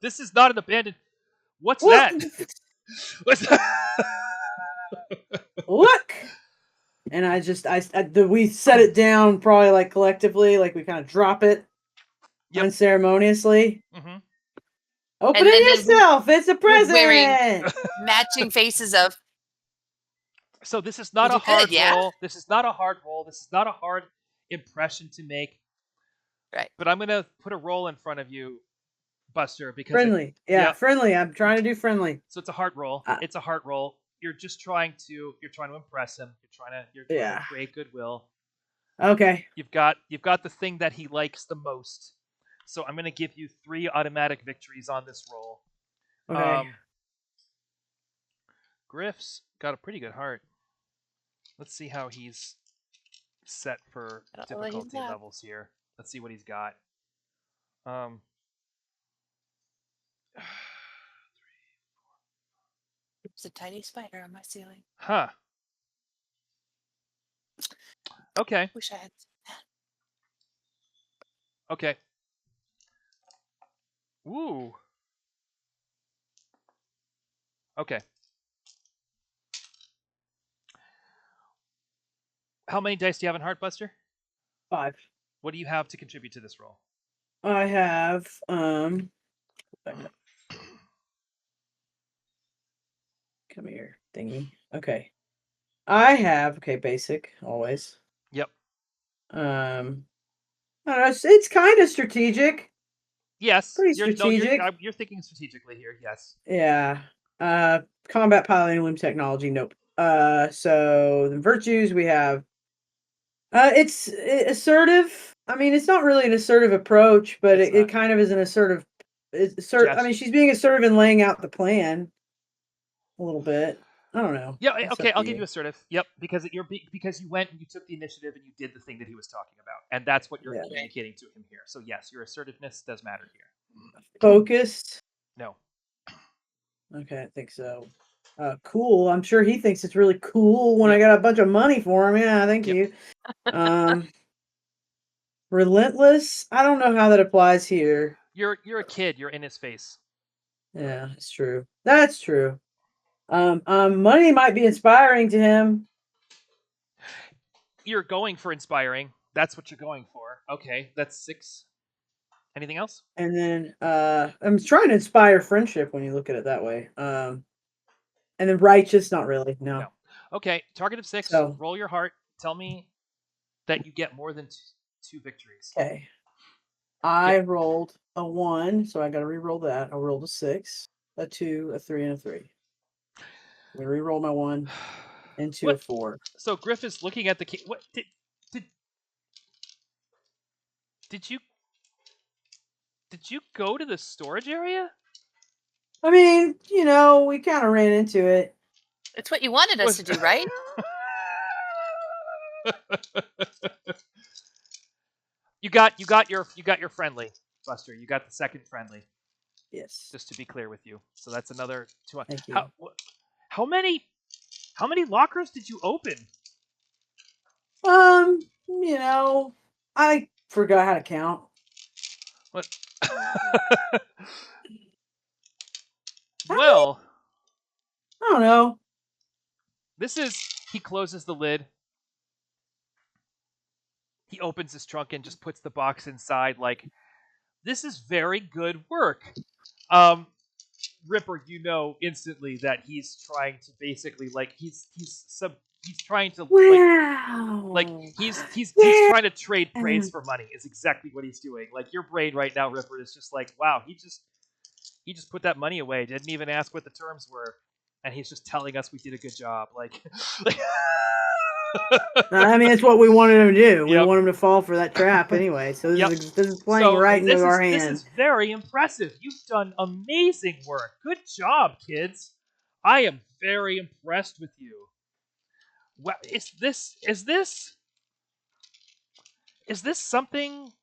This is not an abandoned. What's
What?
that? What's that?
Look. And we set it down probably like collectively, like we kind of drop it unceremoniously.
Mm-hmm.
Open it yourself. It's a present.
Wearing matching faces of.
So this is not a hard roll. This is not a hard roll. This is not a hard impression to make.
Right.
But I'm gonna put a roll in front of you, Buster, because
friendly. Friendly. I'm trying to do friendly.
So it's a heart roll. It's a heart roll. You're just trying to impress him. You're trying to create goodwill.
Okay.
You've got the thing that he likes the most. So I'm gonna give you 3 automatic victories on this roll.
Okay.
Griff's got a pretty good heart. Let's see how he's set for difficulty levels here. Let's see what he's got.
It's a tiny spider on my ceiling.
Huh. Okay.
Wish I had seen that.
Okay. Ooh. Okay. How many dice do you have in Heart, Buster?
5.
What do you have to contribute to this roll?
I have come here, thingy. Okay. I have basic always.
Yep.
I don't know, it's kind of strategic.
Yes.
Pretty strategic.
You're thinking strategically here. Yes.
Yeah. Combat piloting, loom technology. Nope. So the virtues we have. It's assertive. I mean, it's not really an assertive approach, but it kind of is an assertive. I mean, she's being assertive in laying out the plan. A little bit. I don't know.
Yeah. Okay. I'll give you assertive. Yep. Because you went and you took the initiative and you did the thing that he was talking about, and that's what you're communicating to him here. So yes, your assertiveness does matter here.
Focused.
No.
Okay, I think so. Cool. I'm sure he thinks it's really cool when I got a bunch of money for him. Yeah, thank you. Relentless. I don't know how that applies here.
You're a kid. You're in his face.
Yeah, it's true. That's true. Money might be inspiring to him.
You're going for inspiring. That's what you're going for. Okay, that's 6. Anything else?
And then I'm trying to inspire friendship when you look at it that way. And then righteous, not really. No.
Okay, target of 6. So, roll your heart. Tell me that you get more than 2 victories.
Okay. I rolled a 1, so I got to re-roll that. I rolled a 6, a 2, a 3, and a 3. I'm gonna re-roll my 1 into a 4.
So Griff is looking at the key. What did you go to the storage area?
I mean, we kind of ran into it.
It's what you wanted us to do, right?
You got your friendly, Buster. You got the second friendly.
Yes.
Just to be clear with you. So that's another 2.
Thank you.
How many lockers did you open?
I forgot how to count.
What? Well,
I don't know.
He closes the lid. He opens his trunk and just puts the box inside. Like, this is very good work. Ripper, instantly that he's trying to basically, like, he's trying to like
Wow.
he's
Yeah.
trying to trade praise for money. Is exactly what he's doing. Like your brain right now, Ripper, is just like, wow, he just put that money away. Didn't even ask what the terms were, and he's just telling us we did a good job. Like,
I mean, it's what we wanted him to do. We
Yep.
want him to fall for that trap anyway. So
Yep.
this is playing right into our
This
hand.
is very impressive. You've done amazing work. Good job, kids. I am very impressed with you. Well, is this something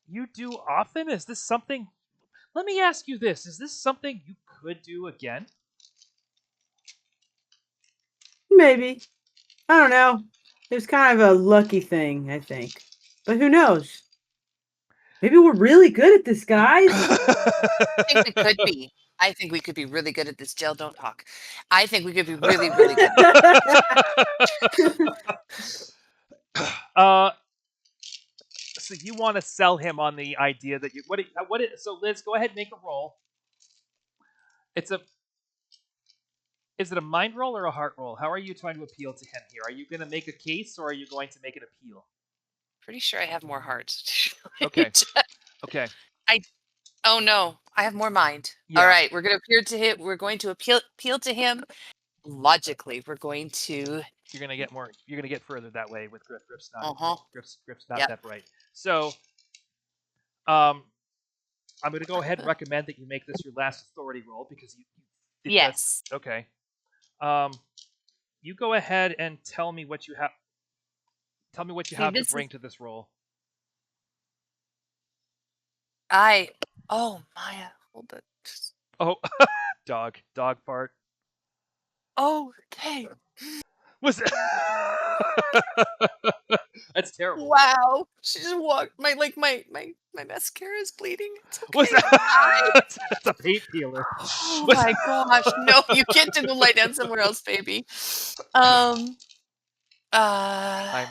you do often? Is this something? Let me ask you this: is this something you could do again?
Maybe. I don't know. It was kind of a lucky thing, I think. But who knows? Maybe we're really good at this, guys.
I think we could be. I think we could be really good at this. Jill, don't talk. I think we could be really, really good.
So you want to sell him on the idea that you so Liz, go ahead and make a roll. Is it a mind roll or a heart roll? How are you trying to appeal to him here? Are you going to make a case or are you going to make an appeal?
Pretty sure I have more hearts.
Okay. Okay.
Oh no, I have more mind.
Yeah.
All right, we're going to appeal to him. We're going to appeal to him logically. We're going to.
You're gonna get more. You're gonna get further that way with Griff. Griff's not.
Uh-huh.
Griff's not
Yep.
that bright. So, I'm gonna go ahead and recommend that you make this your last authority roll because you did
Yes.
that. Okay. You go ahead and tell me what you have. Tell me what you have to bring to this roll.
Oh, Maya, hold it.
Oh, dog fart.
Oh, okay.
Was it? That's terrible.
Wow. She just walked. My mascara is bleeding. It's okay.
Was that? That's a paint peeler.
Oh my gosh. No, you get to go lie down somewhere else, baby.
Hi,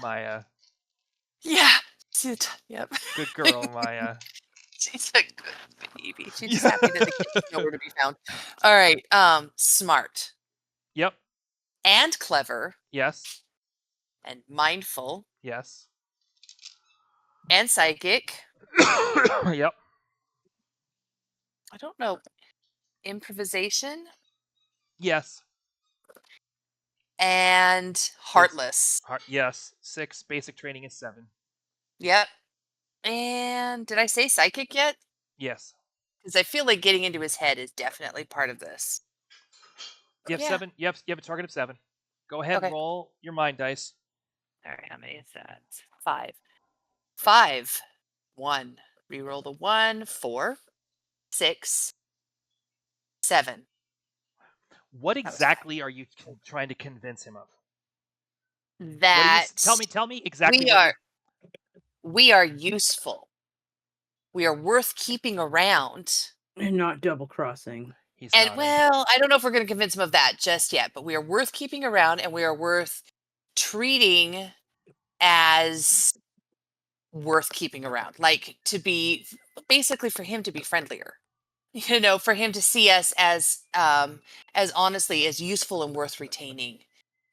Maya.
Yeah. Yep.
Good girl, Maya.
She's a good baby. She's just happy that the kids know where to be found. All right. Smart.
Yep.
And clever.
Yes.
And mindful.
Yes.
And psychic.
Yep.
I don't know. Improvisation.
Yes.
And heartless.
Yes. 6. Basic training is 7.
Yep. And did I say psychic yet?
Yes.
Because I feel like getting into his head is definitely part of this.
You have 7. You have a target of 7. Go ahead and roll your mind dice.
All right, how many is that? 5. 5. 1. Reroll the 1. 4. 6. 7.
What exactly are you trying to convince him of?
That
tell me exactly.
We are useful. We are worth keeping around.
And not double crossing.
Well, I don't know if we're going to convince him of that just yet, but we are worth keeping around and we are worth treating as worth keeping around. Like to be basically for him to be friendlier. You know, for him to see us as honestly as useful and worth retaining.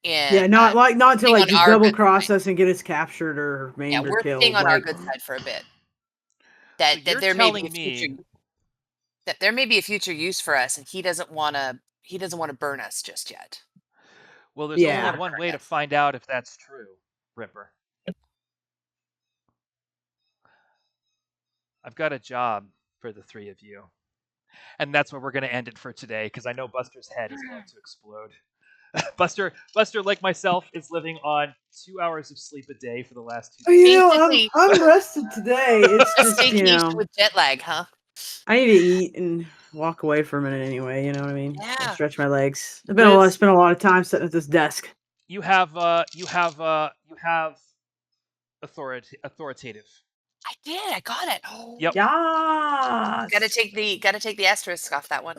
Yeah, not to like just double cross us and get us captured or maimed or killed.
Being on our good side for a bit. That there may be a future. That there may be a future use for us, and he doesn't want to burn us just yet.
Well, there's only one way to find out if that's true, Ripper. I've got a job for the 3 of you. And that's where we're going to end it for today, because I know Buster's head is going to explode. Buster, like myself, is living on 2 hours of sleep a day for the last 2 days.
You know, I'm rested today. It's just,
with jet lag, huh?
I need to eat and walk away for a minute anyway. You know what I mean?
Yeah.
Stretch my legs. It's been a lot of time sitting at this desk.
You have authoritative.
I did. I got it. Oh.
Yep.
Yeah.
Gotta take the asterisk off that one.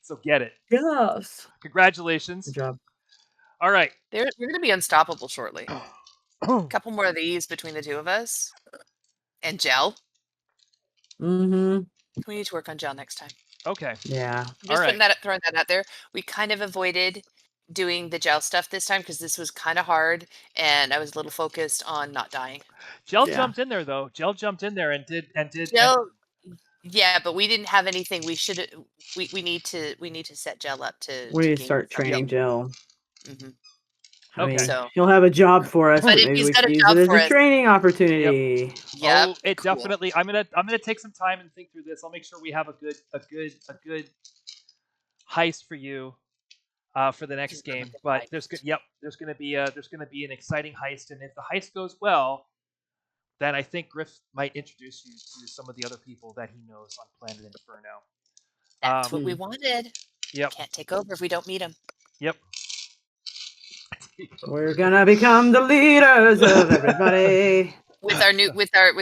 So get it.
Yes.
Congratulations.
Good job.
All right.
We're gonna be unstoppable shortly. A couple more of these between the two of us. And gel.
Mm-hmm.
We need to work on gel next time.
Okay.
Yeah.
Just throwing that out there. We kind of avoided doing the gel stuff this time because this was kind of hard, and I was a little focused on not dying.
Gel
Yeah.
jumped in there though. Gel jumped in there and did.
Gel, yeah, but we didn't have anything. We should. We need to set Gel up to
We need to
gain
start
stuff.
training Gel.
hmm
I mean,
Okay.
So,
he'll have a job for us,
but
but
if
maybe
he's
we
got
could
a
use
job
it as
for
a
us,
training opportunity.
yep,
Oh, it
cool.
definitely. I'm gonna take some time and think through this. I'll make sure we have a good heist for you for the next
He's got a
game.
good
But
eye.
there's gonna be an exciting heist, and if the heist goes well, then I think Griff might introduce you to some of the other people that he knows on Planet Inferno.
That's what we wanted.
Yep.
Can't take over if we don't meet him.
Yep.
We're gonna become the leaders of everybody.
With our new, with our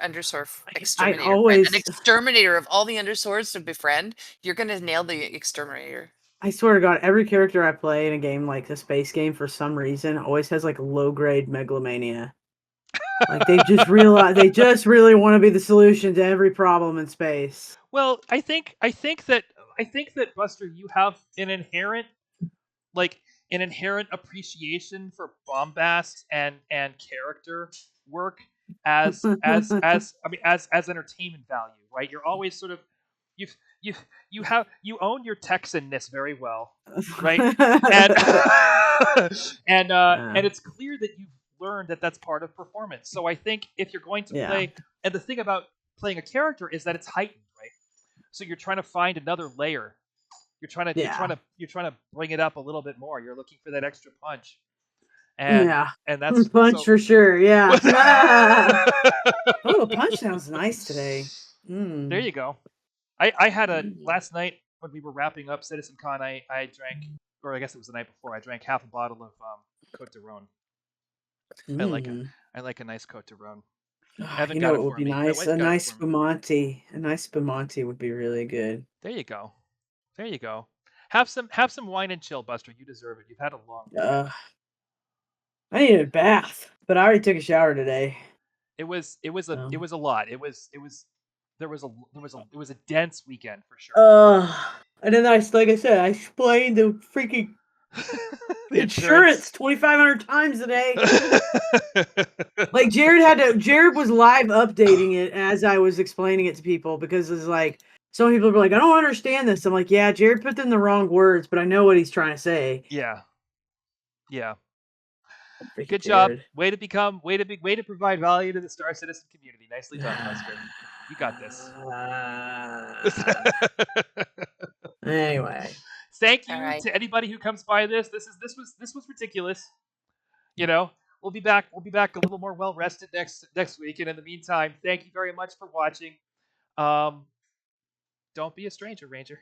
undersaur exterminator friend,
always-
an exterminator of all the undersaurs to befriend. You're gonna nail the exterminator.
I swear to God, every character I play in a game like a space game for some reason always has like low grade megalomania. Like they just really want to be the solution to every problem in space.
Well, I think that Buster, you have an inherent appreciation for bombast and character work as entertainment value, right? You're always sort of you own your Texanness very well, right? And and it's clear that you've learned that that's part of performance. So I think if you're going to play, and the thing about playing a character is that it's heightened, right? So you're trying to find another layer. You're trying to bring it up a little bit more. You're looking for that extra punch. And that's
punch for sure. Yeah. Oh, punch sounds nice today.
There you go. I had last night when we were wrapping up CitizenCon. I drank, or I guess it was the night before. I drank half a bottle of Cote de Rhone. I like a nice Cote de Rhone.
You know what would be nice? A nice spumante. A nice spumante would be really good.
There you go. Have some wine and chill, Buster. You deserve it. You've had a long day.
I needed a bath, but I already took a shower today.
It was a lot. It was a dense weekend for sure.
And then like I said, I explained the freaking the insurance 2,500 times a day. Like Jared was live updating it as I was explaining it to people, because it's like some people were like, I don't understand this. I'm like, yeah, Jared put in the wrong words, but I know what he's trying to say.
Yeah.
Freaking
Good job.
Jared.
Way to provide value to the Star Citizen community. Nicely done, Buster. You got this.
Anyway.
Thank you to anybody who comes by this. This was ridiculous. You know, we'll be back a little more well rested next week. And in the meantime, thank you very much for watching. Don't be a stranger, Ranger.